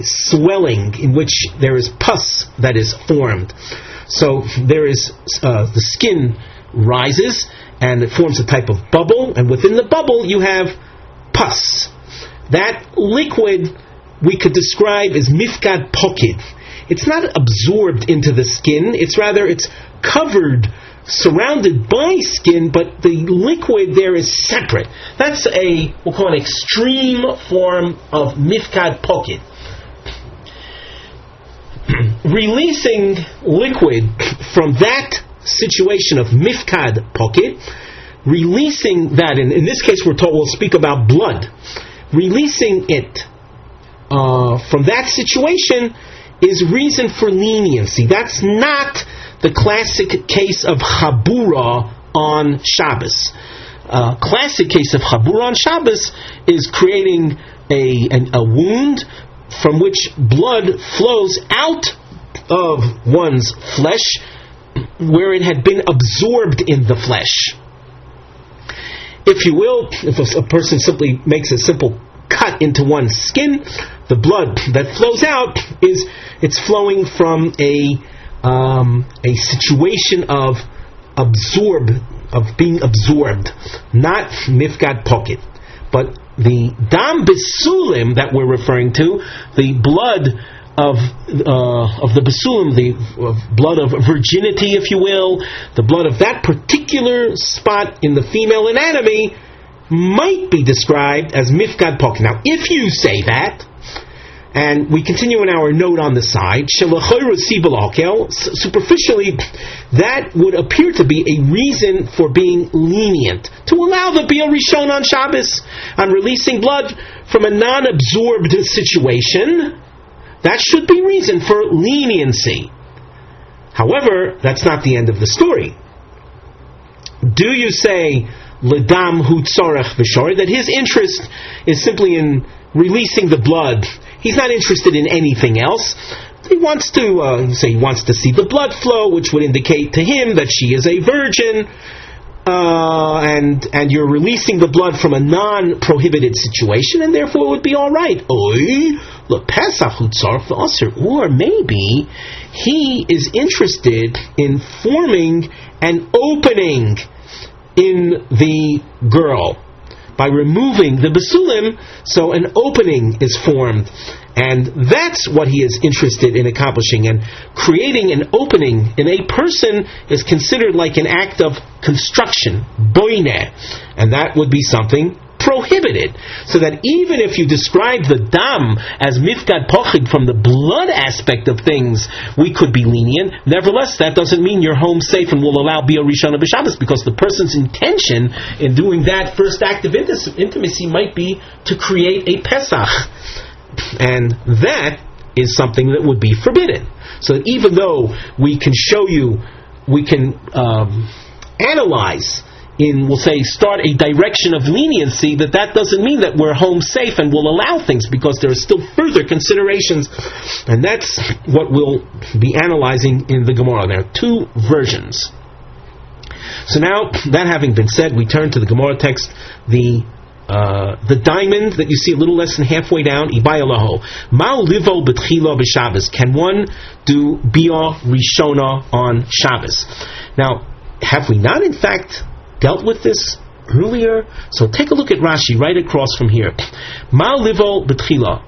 swelling in which there is pus that is formed. So there is the skin rises and it forms a type of bubble, and within the bubble you have pus. That liquid we could describe as mifkad pokid. It's not absorbed into the skin, it's covered, surrounded by skin, but the liquid there is separate. That's we'll call an extreme form of mifkad pokid. Releasing liquid from that situation of mifkad pokid, releasing that, and in this case we'll speak about blood, releasing it from that situation is reason for leniency. That's not the classic case of chabura on Shabbos. Classic case of chabura on Shabbos is creating a wound from which blood flows out of one's flesh where it had been absorbed in the flesh. If you will, if a person simply makes a simple cut into one's skin, the blood that flows out it's flowing from a situation of being absorbed, not mifkad pocket. But the dam besulim that we're referring to, the blood of the besulim, the blood of virginity, if you will, the blood of that particular spot in the female anatomy, might be described as mifkad pocket. Now, if you say that, and we continue in our note on the side, superficially, that would appear to be a reason for being lenient, to allow the Biyah Rishon on Shabbos, on releasing blood from a non-absorbed situation. That should be reason for leniency. However, that's not the end of the story. Do you say, L'dam hu tzorech v'shor, that his interest is simply in releasing the blood? He's not interested in anything else. He wants to see the blood flow, which would indicate to him that she is a virgin, and you're releasing the blood from a non-prohibited situation, and therefore it would be all right. Or maybe he is interested in forming an opening in the girl. By removing the basulim, so an opening is formed. And that's what he is interested in accomplishing. And creating an opening in a person is considered like an act of construction, boineh. And that would be something prohibited. So that even if you describe the dam as mifkad pochid from the blood aspect of things, we could be lenient. Nevertheless, that doesn't mean you're home safe and will allow Biyah Rishon b'Shabbos, because the person's intention in doing that first act of intimacy might be to create a Pesach. And that is something that would be forbidden. So that even though we can show you, we can analyze, we'll say, start a direction of leniency, that doesn't mean that we're home safe and will allow things, because there are still further considerations, and that's what we'll be analyzing in the Gemara. There are two versions. So now, that having been said, we turn to the Gemara text, the diamond that you see a little less than halfway down, Ibayalaho. Ma'u livo b'tchila b'Shabbos. Can one do Biyah Rishona on Shabbos? Now, have we not in fact dealt with this earlier? So take a look at Rashi right across from here. Ma'u livo b'tchila.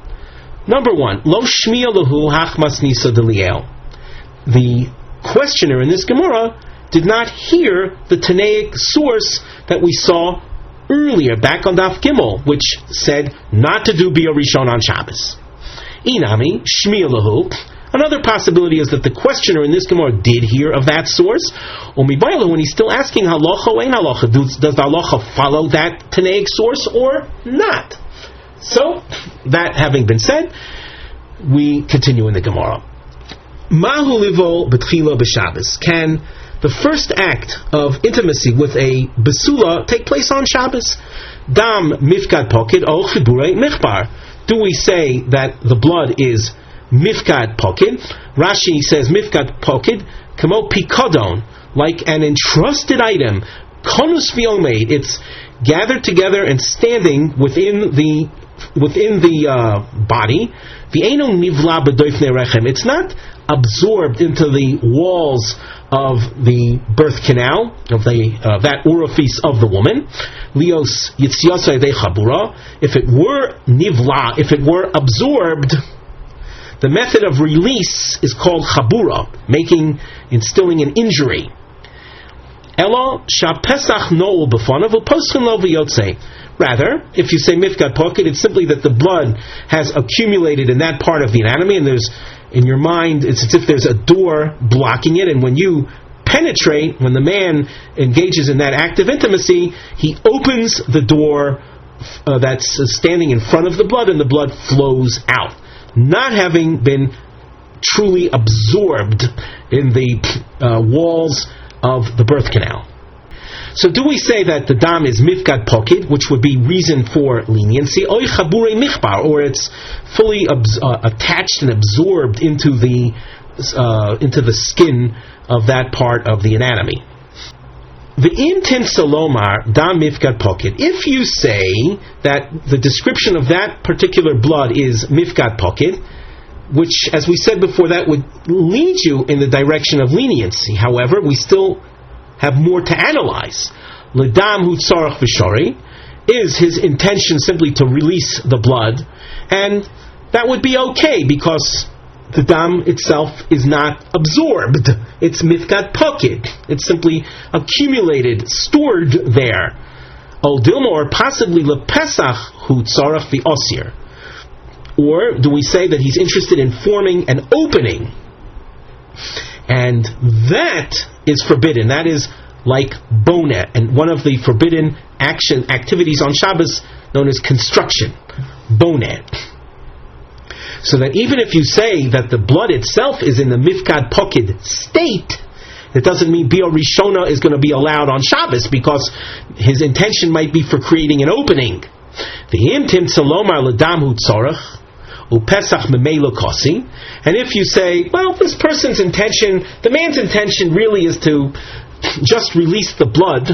Number one, lo shmiya lahu hachmas nisa d'liel. The questioner in this Gemara did not hear the Tanaic source that we saw earlier, back on Daf Gimel, which said not to do Biur Rishon on Shabbos. Inami, Shmiya Lahu. Another possibility is that the questioner in this Gemara did hear of that source. Umibayla, when he's still asking halacha or ain't halacha, does the halacha follow that Tanaic source or not? So, that having been said, we continue in the Gemara. Mahu livo b'tchila b'Shabbos. Can the first act of intimacy with a besula take place on Shabbos? Dam mifkad pokid o chiburei michbar. Do we say that the blood is mifkad pokid? Rashi says mifkad pokid kamo pikodon, like an entrusted item. Konus v'omeid. It's gathered together and standing within the body. V'eino nivla b'doifnei rechem. It's not absorbed into the walls of the birth canal, of that orifice of the woman. Lios yitziyasei de chabura. If it were nivla, if it were absorbed, the method of release is called chabura, instilling an injury. Elo shapesach no'ul b'fanav u'poschen lo v'yotzei. Rather, if you say mifkad pocket, it's simply that the blood has accumulated in that part of the anatomy, and there's, in your mind, it's as if there's a door blocking it, and when you penetrate, when the man engages in that act of intimacy, he opens the door that's standing in front of the blood, and the blood flows out, not having been truly absorbed in the walls of the birth canal. So do we say that the dam is mifkad pokid, which would be reason for leniency, oy chabure michbar, or it's fully attached and absorbed into the skin of that part of the anatomy? The intim salomar dam mifkad pokid. If you say that the description of that particular blood is mifkad pokid, which, as we said before, that would lead you in the direction of leniency. However, we still have more to analyze. L'dam hu tzarach v'shari. Is his intention simply to release the blood? And that would be okay, because the dam itself is not absorbed. It's mifkad pokid. It's simply accumulated, stored there. O dilma, or possibly lepesach hu tzarach v'osir. Or do we say that he's interested in forming an opening? And that is forbidden. That is like boneh, and one of the forbidden activities on Shabbos known as construction, boneh. So that even if you say that the blood itself is in the mifkad pokid state, it doesn't mean Biur Rishona is going to be allowed on Shabbos, because his intention might be for creating an opening. The imtim salomar l'dam hu tzorach upesach memelo kosi. And if you say, well, this person's intention, the man's intention really is to just release the blood,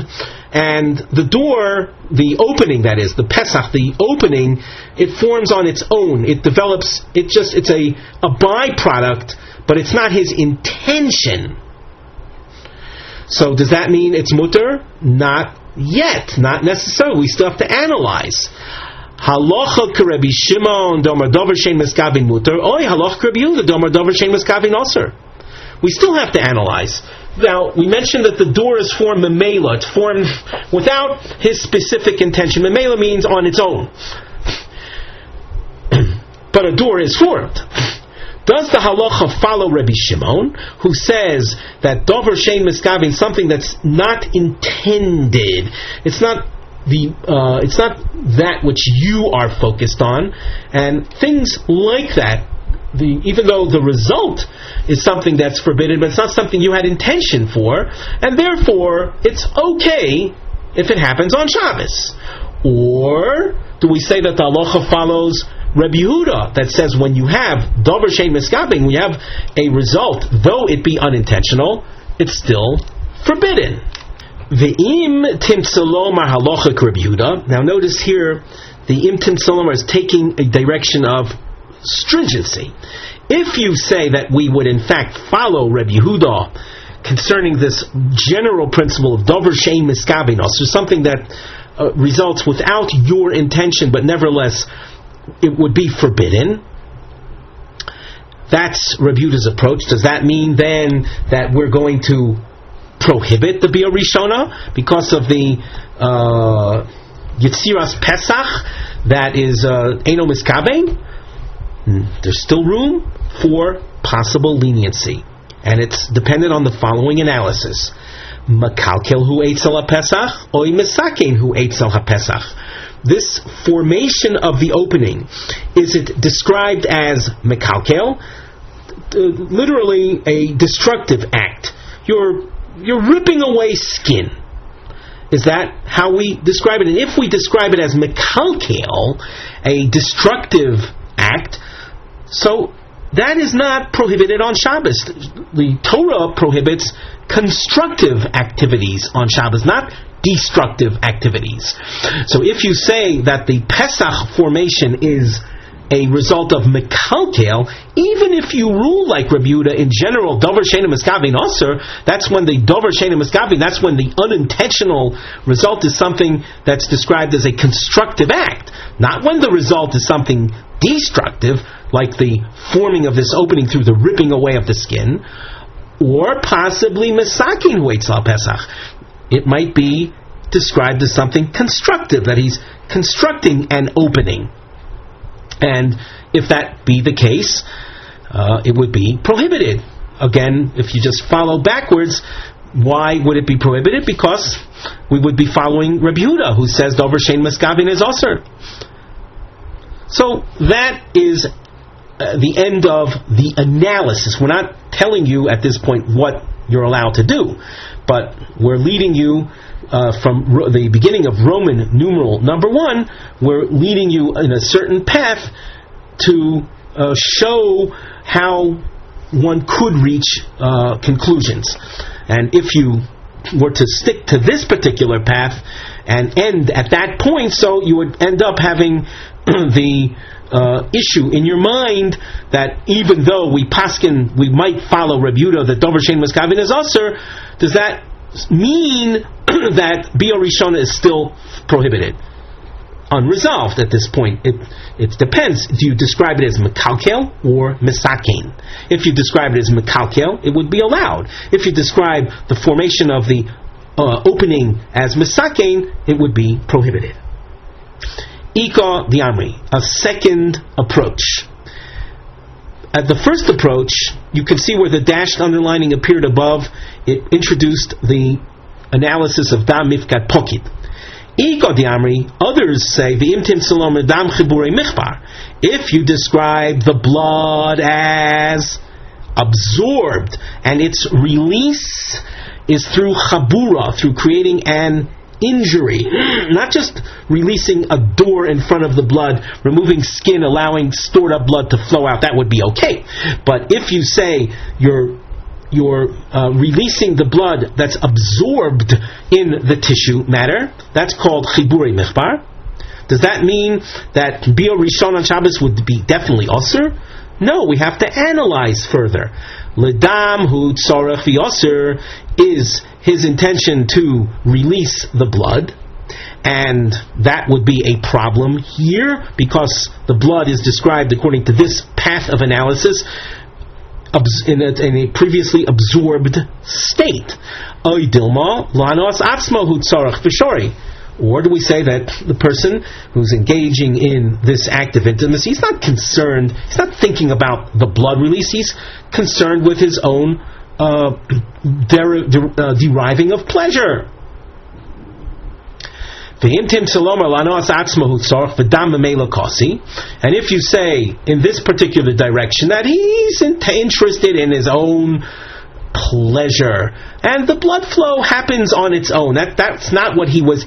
and the door, the opening, that is, the pesach, the opening, it forms on its own. It develops, it's a byproduct, but it's not his intention. So does that mean it's mutter? Not yet, not necessarily. We still have to analyze. Halacha k'Rebbi Shimon domar dover shein meskavin muter, oy halacha k'Rebbi Yehuda domar dover shein meskavin oser. We still have to analyze. Now, we mentioned that the door is formed memela. It's formed without his specific intention. Memela means on its own. But a door is formed. Does the halacha follow Rebbi Shimon, who says that dover shein meskavin, something that's not intended? It's not that which you are focused on, and things like that. Even though the result is something that's forbidden, but it's not something you had intention for, and therefore it's okay if it happens on Shabbos. Or do we say that the halacha follows Rebbi Yehuda, that says when you have dover shein meskabin, when you have a result, though it be unintentional, it's still forbidden. Ve'im timtsalomar halacha Rebbi Yehuda. Now notice here, the im timtsalomar is taking a direction of stringency. If you say that we would in fact follow Rebbi Yehuda concerning this general principle of dover shein meskabin, so something that results without your intention, but nevertheless it would be forbidden, that's Rebbi Yehuda's approach. Does that mean then that we're going to prohibit the Biur Rishona because of the Yitziras Pesach that is Eino Miskabein, there's still room for possible leniency. And it's dependent on the following analysis. Makalkel hu eitzel ha-Pesach, oi misakein hu eitzel ha-Pesach. This formation of the opening, is it described as mekalkel? Literally a destructive act. You're ripping away skin. Is that how we describe it? And if we describe it as mekalkel, a destructive act, so that is not prohibited on Shabbos. The Torah prohibits constructive activities on Shabbos, not destructive activities. So if you say that the Pesach formation is a result of mekalkel, even if you rule like Rabbi Yehuda in general, Dover Sheina Miskavin Ozer, that's when the Dover Sheina Miskavin, that's when the unintentional result is something that's described as a constructive act, not when the result is something destructive, like the forming of this opening through the ripping away of the skin, or possibly Mesakin hu eitzel Pesach. It might be described as something constructive, that he's constructing an opening. And if that be the case, it would be prohibited. Again, if you just follow backwards, why would it be prohibited? Because we would be following Rabbi Yehuda, who says Dover Shein Miskavin is Ozer. So that is the end of the analysis. We're not telling you at this point what you're allowed to do, but we're leading you from the beginning of Roman numeral number 1, we're leading you in a certain path to show how one could reach conclusions. And if you were to stick to this particular path and end at that point, so you would end up having the issue in your mind that even though we paskin, we might follow Rabbi Yehuda that Dover Shein Miskavin is Ozer, does that mean that Biur Rishona is still prohibited? Unresolved at this point. It depends. Do you describe it as mekalkel or misakein? If you describe it as mekalkel, it would be allowed. If you describe the formation of the opening as misakein, it would be prohibited. Ika the Amri, a second approach. At the first approach, you can see where the dashed underlining appeared above. It introduced the analysis of Dam Mifkat Pokit. Ika the Amri, others say the Imtim Salom Dam Chibure Michbar. If you describe the blood as absorbed and its release is through chabura, through creating an injury, not just releasing a door in front of the blood, removing skin, allowing stored up blood to flow out, that would be okay. But if you say you're releasing the blood that's absorbed in the tissue matter, that's called chibure michbar. Does that mean that Biur Rishon on Shabbos would be definitely Ozer? No, we have to analyze further. L'dam hu tzorech v'Ozer is his intention to release the blood, and that would be a problem here because the blood is described according to this path of analysis in a previously absorbed state. Oy dilma lanos atzmo hu tzorech v'shori. Or do we say that the person who's engaging in this act of intimacy, he's not concerned, he's not thinking about the blood release, he's concerned with his own deriving of pleasure. And if you say in this particular direction that he's interested in his own pleasure and the blood flow happens on its own, that's not what he was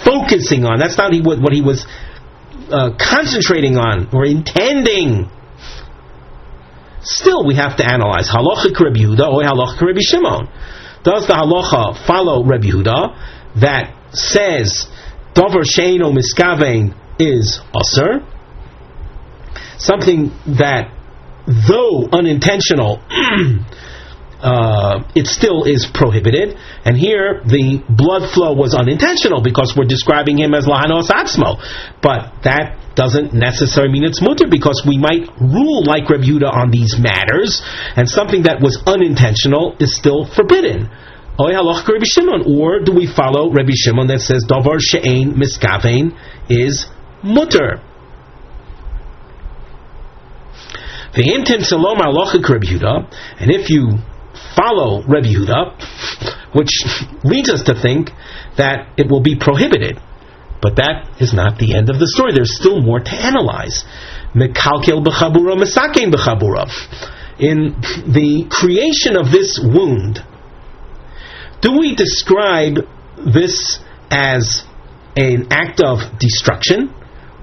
focusing on, that's not what he was concentrating on or intending. Still, we have to analyze halacha Rabbi Yehuda or halacha Rabbi Shimon. Does the halacha follow Rabbi Yehuda that says Dover Sheino Miskavein is Ozer? Something that, though unintentional, it still is prohibited. And here the blood flow was unintentional because we're describing him as lahanos atzmo. But that doesn't necessarily mean it's mutter, because we might rule like Rabbi Yehuda on these matters, and something that was unintentional is still forbidden. Or do we follow Rabbi Shimon that says davar she'ein miskavein is mutter? And if you follow Rabbi Yehuda, which leads us to think that it will be prohibited, but that is not the end of the story. There's still more to analyze. Mekalkel b'chabura, mesakein b'chabura. In the creation of this wound, do we describe this as an act of destruction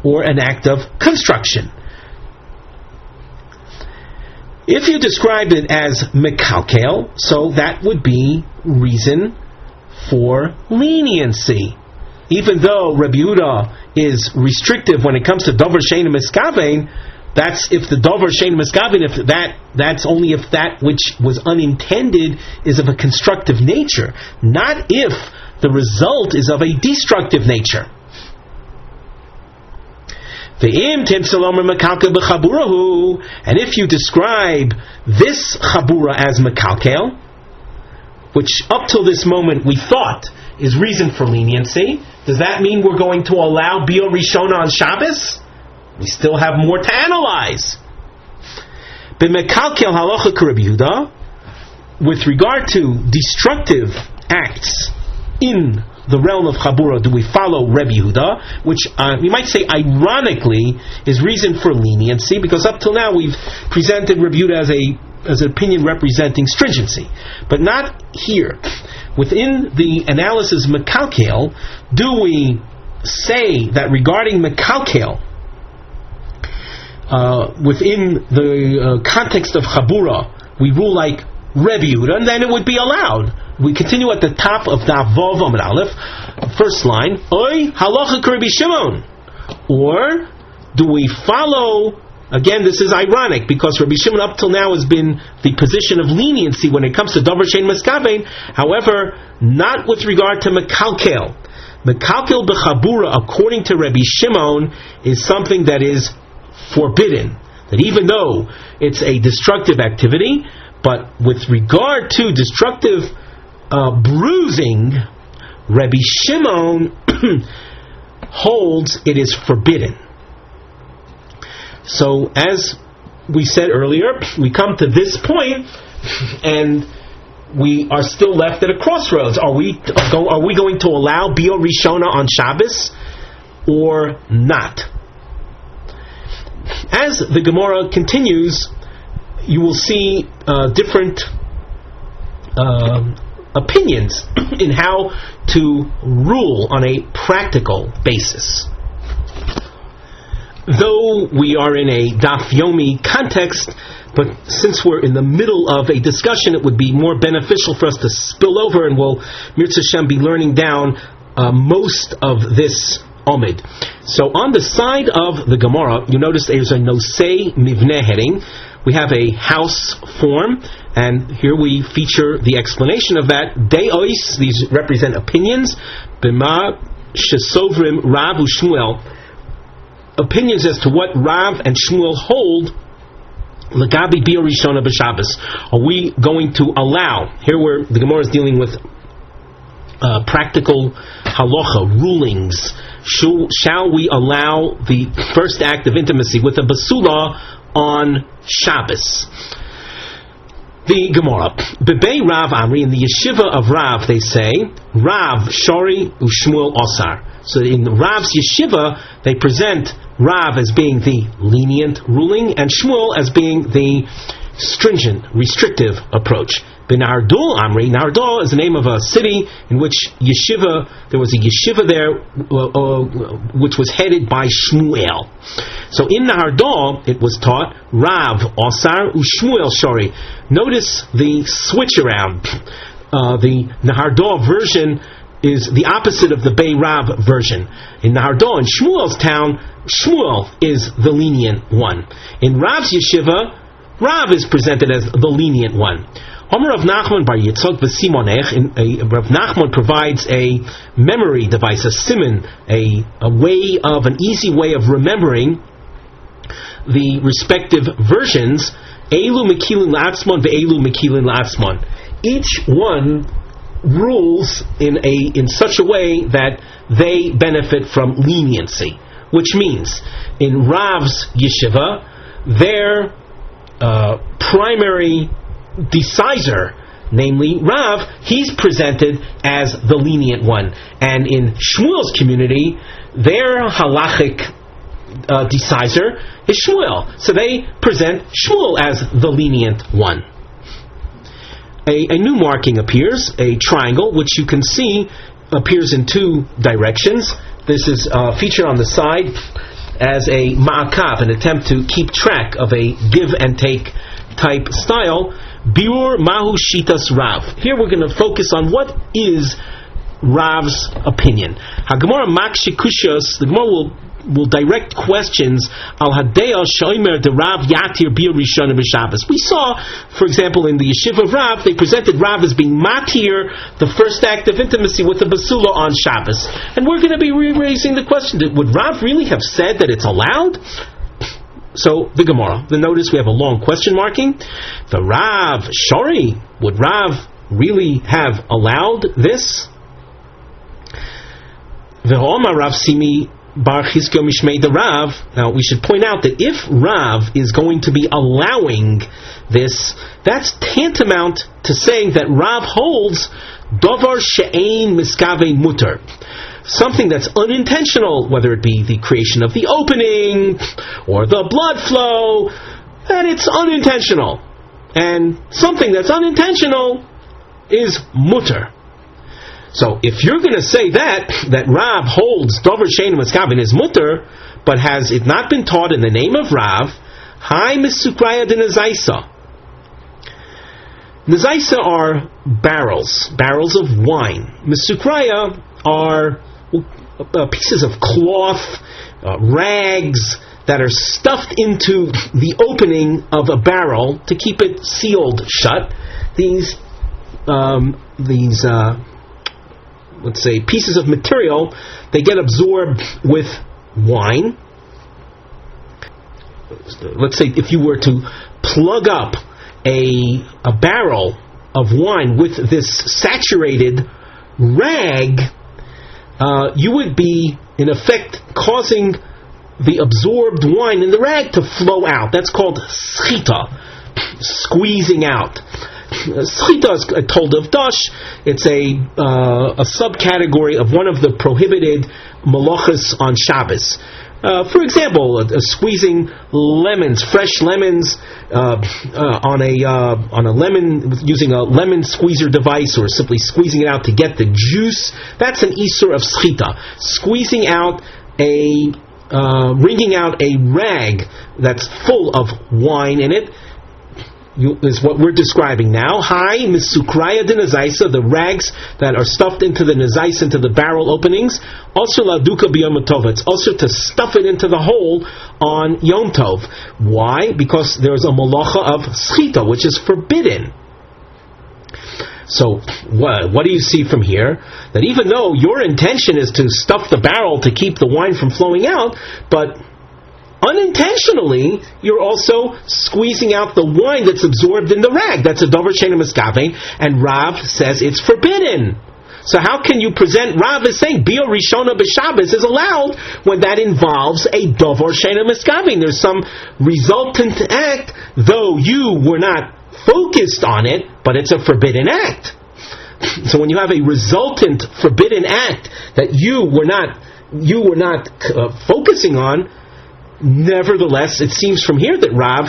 or an act of construction? If you described it as mekalkel, so that would be reason for leniency. Even though Rabbi Yehuda is restrictive when it comes to davar she'ein miskavein, that's if the davar she'ein miskavein, that's only if that which was unintended is of a constructive nature, not if the result is of a destructive nature. And if you describe this chabura as mekalkel, which up till this moment we thought is reason for leniency, does that mean we're going to allow Biur Rishona on Shabbos? We still have more to analyze. B'mekalkel halacha k'Rabbi Yehuda, with regard to destructive acts in the realm of Chabura, do we follow Rabbi Yehuda, which we might say ironically is reason for leniency, because up till now we've presented Rabbi Yehuda as an opinion representing stringency, but not here. Within the analysis mekalkel, do we say that regarding mekalkel, within the context of Chabura, we rule like Rabbi Yehuda, and then it would be allowed? We continue at the top of Daf Vav Amud Aleph, first line, Oy halacha k'Rabbi Shimon. Or do we follow, again this is ironic, because Rabbi Shimon up till now has been the position of leniency when it comes to davar she'ein miskavein, however, not with regard to mekalkel. Mekalkel b'chabura, according to Rabbi Shimon, is something that is forbidden. That even though it's a destructive activity, but with regard to destructive bruising, Rabbi Shimon holds it is forbidden. So, as we said earlier, we come to this point, and we are still left at a crossroads. Are we going to allow Biur Rishona on Shabbos or not? As the Gemara continues, you will see different opinions in how to rule on a practical basis. Though we are in a Daf Yomi context, but since we're in the middle of a discussion, it would be more beneficial for us to spill over, and we'll, Mirza Shem, be learning down most of this Omid. So on the side of the Gemara, you notice there's a Nosei Mivneh heading. We have a house form, and here we feature the explanation of that. De'ois, these represent opinions. B'ma shesovrim Rav u'Shmuel, opinions as to what Rav and Shmuel hold. L'gabi Biur Rishona b'Shabbos. Are we going to allow? Here where the Gemara is dealing with practical halacha rulings. Shall we allow the first act of intimacy with a basula on Shabbos? The Gemara, Bebei Rav Amri, in the yeshiva of Rav, they say Rav Shori u'Shmuel Osar. So in Rav's yeshiva, they present Rav as being the lenient ruling and Shmuel as being the stringent, restrictive approach. Benardul Amri, Nardul is the name of a city in which there was a yeshiva there which was headed by Shmuel. So in Nardul it was taught Rav Osar u'Shmuel Shori. Notice the switch around. The Nahardol version is the opposite of the Bei Rav version. In Nahardol, in Shmuel's town, Shmuel is the lenient one. In Rav's yeshiva, Rav is presented as the lenient one. Rav Nachman bar Yitzchak v'Simonech, Rav Nachman provides a memory device, a siman, a way of, an easy way of remembering the respective versions. Eilu mekilin la'atzmon ve'eilu mekilin la'atzmon. Each one rules in such a way that they benefit from leniency. Which means, in Rav's yeshiva, their primary decisor, namely Rav, he's presented as the lenient one. And in Shmuel's community, their halachic decisor is Shmuel. So they present Shmuel as the lenient one. A new marking appears, a triangle, which you can see appears in two directions. This is featured on the side as a ma'akav, an attempt to keep track of a give and take type style. Biur mahu shitas Rav. Here we're going to focus on what is Rav's opinion. HaGemara makshi kushos, the Gemara will direct questions al hadeo shomer de Rav yatir biur rishon b'Shabbos. We saw, for example, in the yeshiva of Rav, they presented Rav as being matir, the first act of intimacy with the basula on Shabbos. And we're going to be raising the question, would Rav really have said that it's allowed? So, the Gemara. Notice we have a long question marking. The Rav Shori, would Rav really have allowed this? V'homa Rav Simi Bar Chizkiyo Mishmei de Rav. Now, we should point out that if Rav is going to be allowing this, that's tantamount to saying that Rav holds Dovar She'ein Miskave Mutter. Something that's unintentional, whether it be the creation of the opening or the blood flow, that it's unintentional. And something that's unintentional is mutter. So if you're going to say that Rav holds Dover Shein Maskavin is mutter, but has it not been taught in the name of Rav, Hai Misukraya de Nazaisa. Nazaisa are barrels of wine. Misukraya are pieces of cloth, rags that are stuffed into the opening of a barrel to keep it sealed shut. These let's say pieces of material, they get absorbed with wine. Let's say if you were to plug up a barrel of wine with this saturated rag, you would be in effect causing the absorbed wine in the rag to flow out. That's called Shlita, squeezing out. Shlita is told of dash. It's a subcategory of one of the prohibited malachas on Shabbos. For example, squeezing lemons, fresh lemons, on a lemon using a lemon squeezer device, or simply squeezing it out to get the juice. That's an isur of Shlita. Squeezing out wringing out a rag that's full of wine in it. Is what we're describing now. Hi, misukraya de nazaisa, the rags that are stuffed into the nazais, into the barrel openings. Also laduka b'yom tov. It's also to stuff it into the hole on Yom Tov. Why? Because there's a malacha of Shlita, which is forbidden. So, what do you see from here? That even though your intention is to stuff the barrel to keep the wine from flowing out, but unintentionally, you're also squeezing out the wine that's absorbed in the rag. That's a dover she'ein miskavein, and Rav says it's forbidden. So how can you present Rav as saying Biur Rishona b'Shabbos is allowed when that involves a dover she'ein miskavein? There's some resultant act, though you were not focused on it, but it's a forbidden act. So when you have a resultant forbidden act that you were not focusing on, nevertheless, it seems from here that Rav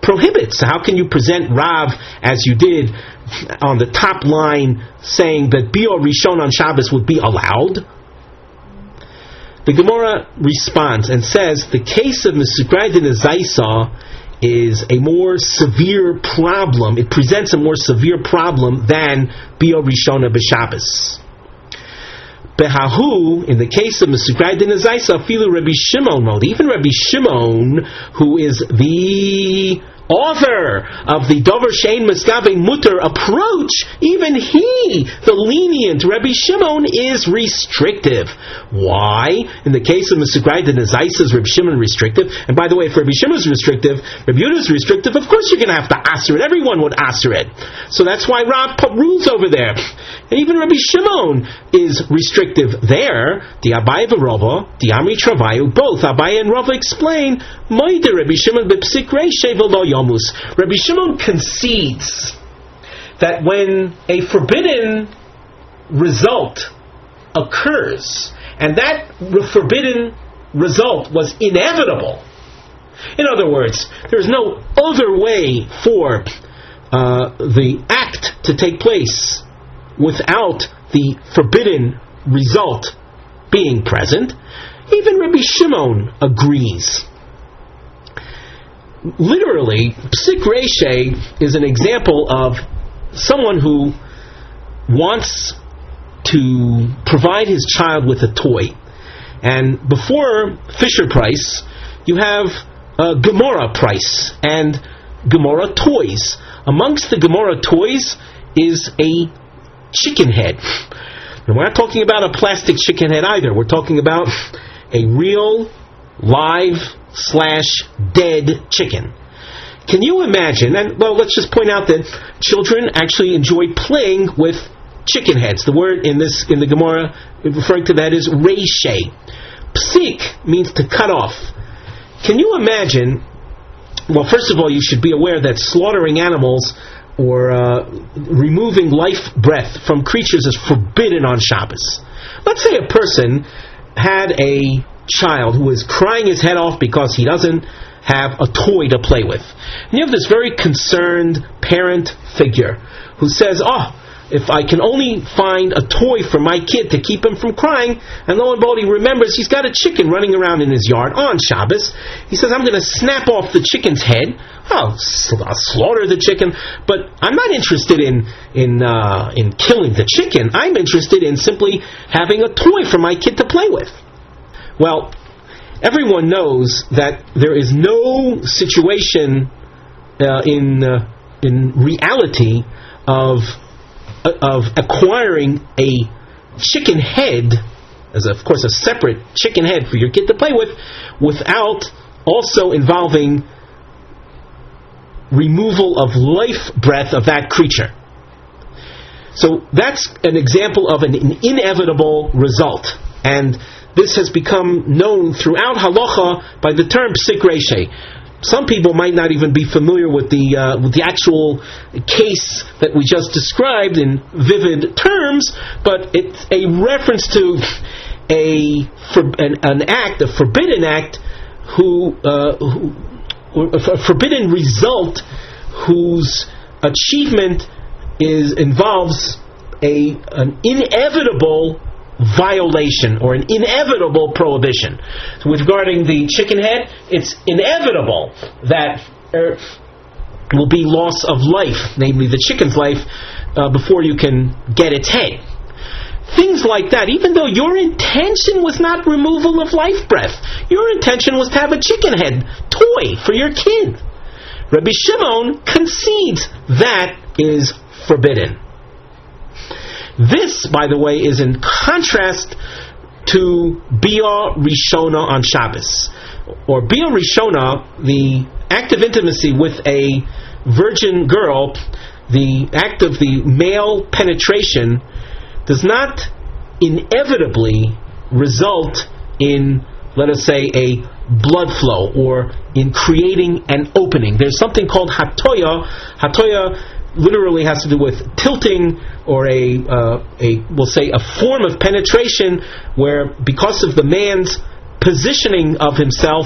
prohibits. So how can you present Rav as you did on the top line, saying that Biur Rishon on Shabbos would be allowed? The Gemara responds and says the case of Mesukrai de Nazaisa is a more severe problem. It presents a more severe problem than Biur Rishona b'Shabbos. Behahu, in the case of Mesukrai de Nazaisa, filu Rabbi Shimon mode. Even Rabbi Shimon, who is the author of the Dover Shein Miskave Mutter approach, even he, the lenient Rabbi Shimon, is restrictive. Why? In the case of Mesugrai, the Nezaisa is Rabbi Shimon restrictive. And by the way, if Rabbi Shimon is restrictive, Rabbi Yehuda is restrictive, of course you're going to have to aser it. Everyone would aser it. So that's why Rav put rules over there. And even Rabbi Shimon is restrictive there. The Abaye v'Rava, the Amri Travayu, both Abaye and Rava explain, Moide Rabbi Shimon b'psik reishei v'lo yomus. Rabbi Shimon concedes that when a forbidden result occurs, and that forbidden result was inevitable, in other words, there is no other way for the act to take place without the forbidden result being present, even Rabbi Shimon agrees. Literally, psik reishei is an example of someone who wants to provide his child with a toy. And before Fisher Price, you have Gemara Price and Gemara Toys. Amongst the Gemara Toys is a chicken head. And we're not talking about a plastic chicken head either. We're talking about a real, live / dead chicken. Can you imagine? And well, let's just point out that children actually enjoy playing with chicken heads. The word in the Gemara referring to that is reishei. Psik means to cut off. Can you imagine? Well, first of all, you should be aware that slaughtering animals or removing life breath from creatures is forbidden on Shabbos. Let's say a person had a child who is crying his head off because he doesn't have a toy to play with. And you have this very concerned parent figure who says, if I can only find a toy for my kid to keep him from crying, and lo and behold, he remembers he's got a chicken running around in his yard on Shabbos. He says, I'm going to snap off the chicken's head. I'll slaughter the chicken, but I'm not interested in killing the chicken. I'm interested in simply having a toy for my kid to play with. Well, everyone knows that there is no situation in reality of acquiring a chicken head, as of course a separate chicken head for your kid to play with, without also involving removal of life breath of that creature. So that's an example of an inevitable result, and this has become known throughout halacha by the term psik reishei. Some people might not even be familiar with the actual case that we just described in vivid terms, but it's a reference to an act, a forbidden act, a forbidden result whose achievement involves an inevitable violation or an inevitable prohibition. So regarding the chicken head, it's inevitable that there will be loss of life, namely the chicken's life, before you can get its head. Things like that, even though your intention was not removal of life breath, your intention was to have a chicken head toy for your kid. Rabbi Shimon concedes that is forbidden. This, by the way, is in contrast to Bia Rishona on Shabbos. Or Bia Rishona, the act of intimacy with a virgin girl, the act of the male penetration, does not inevitably result in, let us say, a blood flow or in creating an opening. There's something called hatoya. Hatoya literally has to do with tilting, or we'll say a form of penetration where, because of the man's positioning of himself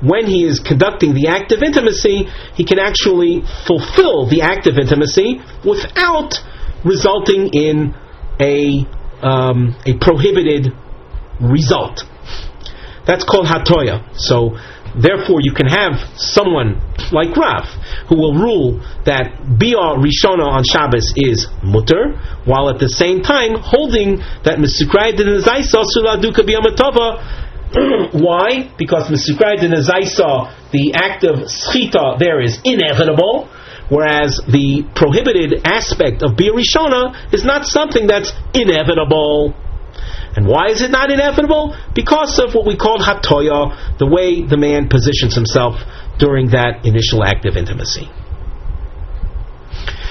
when he is conducting the act of intimacy, he can actually fulfill the act of intimacy without resulting in a prohibited result. That's called hatoya. So therefore, you can have someone like Rav who will rule that Bia Rishona on Shabbos is mutter, while at the same time holding that Mesukrai D'Nezaisa Sula Duka B'Yom Tova Why? Because Mesukrai Dinazaisa, the act of Shlita there is inevitable, whereas the prohibited aspect of Bia Rishona is not something that's inevitable. And why is it not inevitable? Because of what we call hatoya, the way the man positions himself during that initial act of intimacy.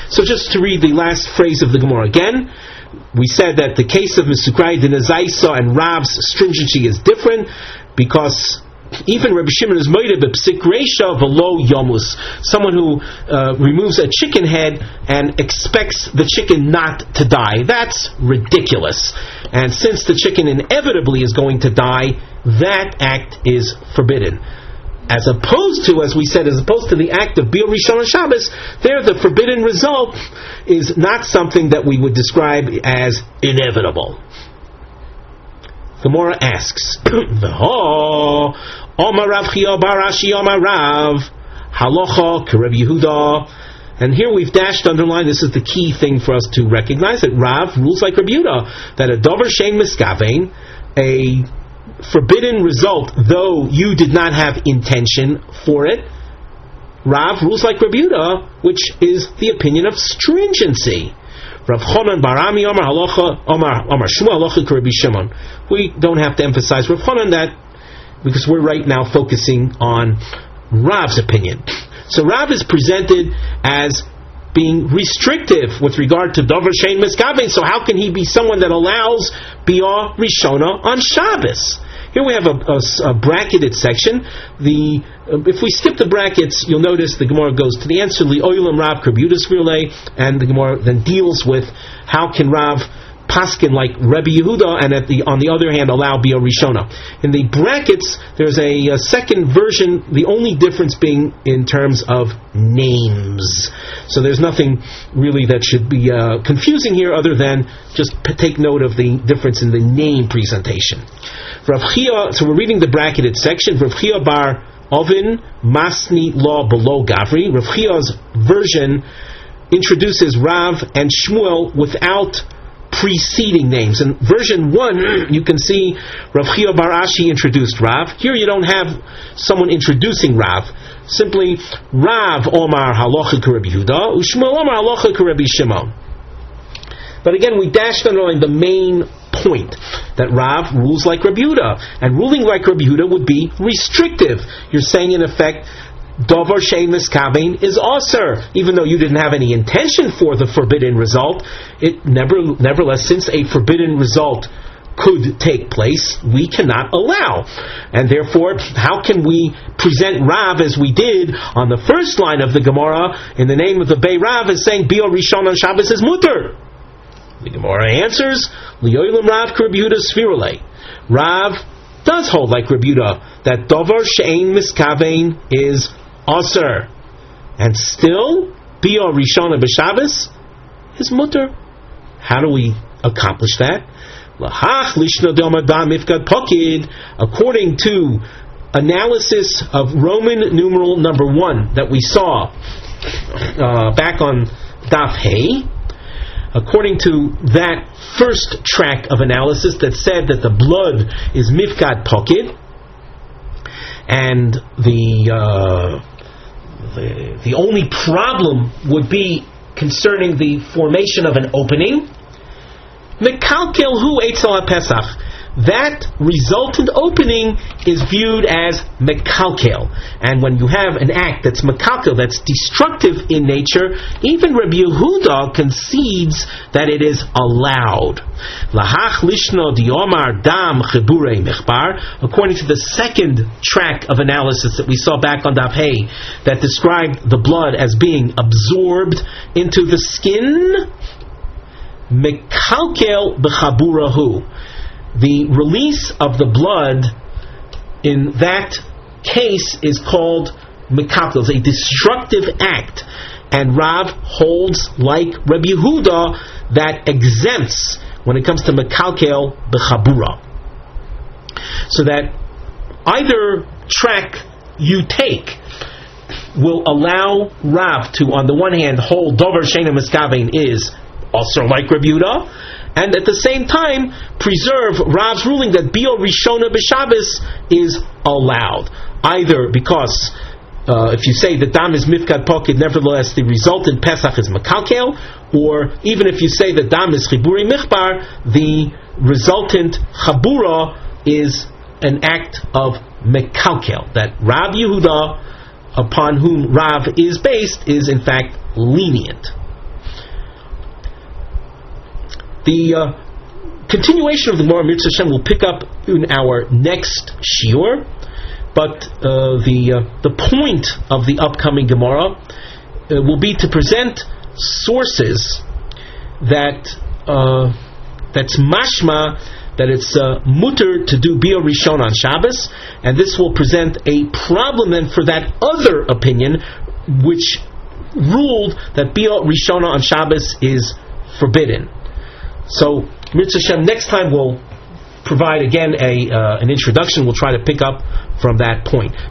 So just to read the last phrase of the Gemara again, we said that the case of Mesukrai Dinazaisa and Rav's stringency is different because even Rabbi Shimon is moeded b'psik reisha v'lo yomus, someone who removes a chicken head and expects the chicken not to die. That's ridiculous. And since the chicken inevitably is going to die, that act is forbidden. As opposed to the act of Bia Rishon on Shabbos, there the forbidden result is not something that we would describe as inevitable. Gemara asks, Omar Rav Chia bar Ashi Omar Rav Halacha K'Reb Yehuda. And here we've underlined, this is the key thing for us to recognize, that Rav rules like Reb Yehuda, that a Dover Shein Miskavein, a forbidden result, though you did not have intention for it, Rav rules like Reb Yehuda, which is the opinion of stringency. Rav Chonan Barami Omar Halacha Omar Shmuel Halacha K'Rabbi Shimon. We don't have to emphasize Rav Chonan that because we're right now focusing on Rav's opinion. So Rav is presented as being restrictive with regard to Dover Shein Miskavein. So how can he be someone that allows Bia Rishona on Shabbos? Here we have a bracketed section. If we skip the brackets, you'll notice the Gemara goes to the answer Li'olam Rav Kerbudas Virle, and the Gemara then deals with how can Rav paskin like Rebbe Yehuda, and on the other hand allow Bia Rishona. In the brackets, there's a second version, the only difference being in terms of names. So there's nothing really that should be confusing here other than just take note of the difference in the name presentation. Rav Chia, so we're reading the bracketed section. Rav Chia bar Ovin Masni Law below Gavri. Rav Chia's version introduces Rav and Shmuel without preceding names. In version 1, you can see Rav Chia bar Ashi introduced Rav. Here you don't have someone introducing Rav. Simply Rav Omar Halacha K'Rabbi Yehuda, Ushmuel Omar Halacha K'Rabbi Shimon. But again, we underline the main point, that Rav rules like Rabbi Yehuda, and ruling like Rabbi Yehuda would be restrictive. You're saying in effect, Dover Shein Miskavein is Ozer, even though you didn't have any intention for the forbidden result. It nevertheless, since a forbidden result could take place, we cannot allow, and therefore, how can we present Rav as we did on the first line of the Gemara in the name of the Bei Rav as saying Bia Rishon on Shabbos is mutter? The Gemara answers, Li'olam Rav K'Rabbi Yehuda Svirule. Rav does hold like Rabbi Yehuda that Dover She'ein Miskavein is Ozer, and still Bia Rishona b'Shabbos is mutter. How do we accomplish that? Lahach Lishna Domadam Mifkad Pokid, according to analysis of Roman numeral number 1 that we saw back on Daf Hey. According to that first track of analysis that said that the blood is mifkad pokid, and the only problem would be concerning the formation of an opening, mekalkel hu eitzel pesach. That resultant opening is viewed as mekalkel. And when you have an act that's mekalkel, that's destructive in nature, even Rabbi Yehuda concedes that it is allowed. Lahach lishno diomar dam chibure mechbar. According to the second track of analysis that we saw back on Daf Hey, that described the blood as being absorbed into the skin, mekalkel b'chaburahu. The release of the blood in that case is called mekalkel, a destructive act, and Rav holds like Rabbi Yehuda that exempts when it comes to mekalkel b'chabura. So that either track you take will allow Rav to, on the one hand, hold Dover Shein Miskavein is also like Rabbi Yehuda, and at the same time preserve Rav's ruling that Bi'or Rishona b'Shabbos is allowed. Either because if you say the dam is mifkad pokid, nevertheless the resultant Pesach is makalkel, or even if you say the dam is chiburi michbar, the resultant chabura is an act of mekalkel. That Rav Yehuda, upon whom Rav is based, is in fact lenient. The continuation of the Gemara Mitzvah Hashem will pick up in our next shiur. But the point of the upcoming Gemara will be to present sources that's mashma, that it's mutter to do Bi'or Rishon on Shabbos, and this will present a problem then for that other opinion which ruled that Bi'or Rishon on Shabbos is forbidden. So Mitzvah Hashem, next time we'll provide again an introduction. We'll try to pick up from that point.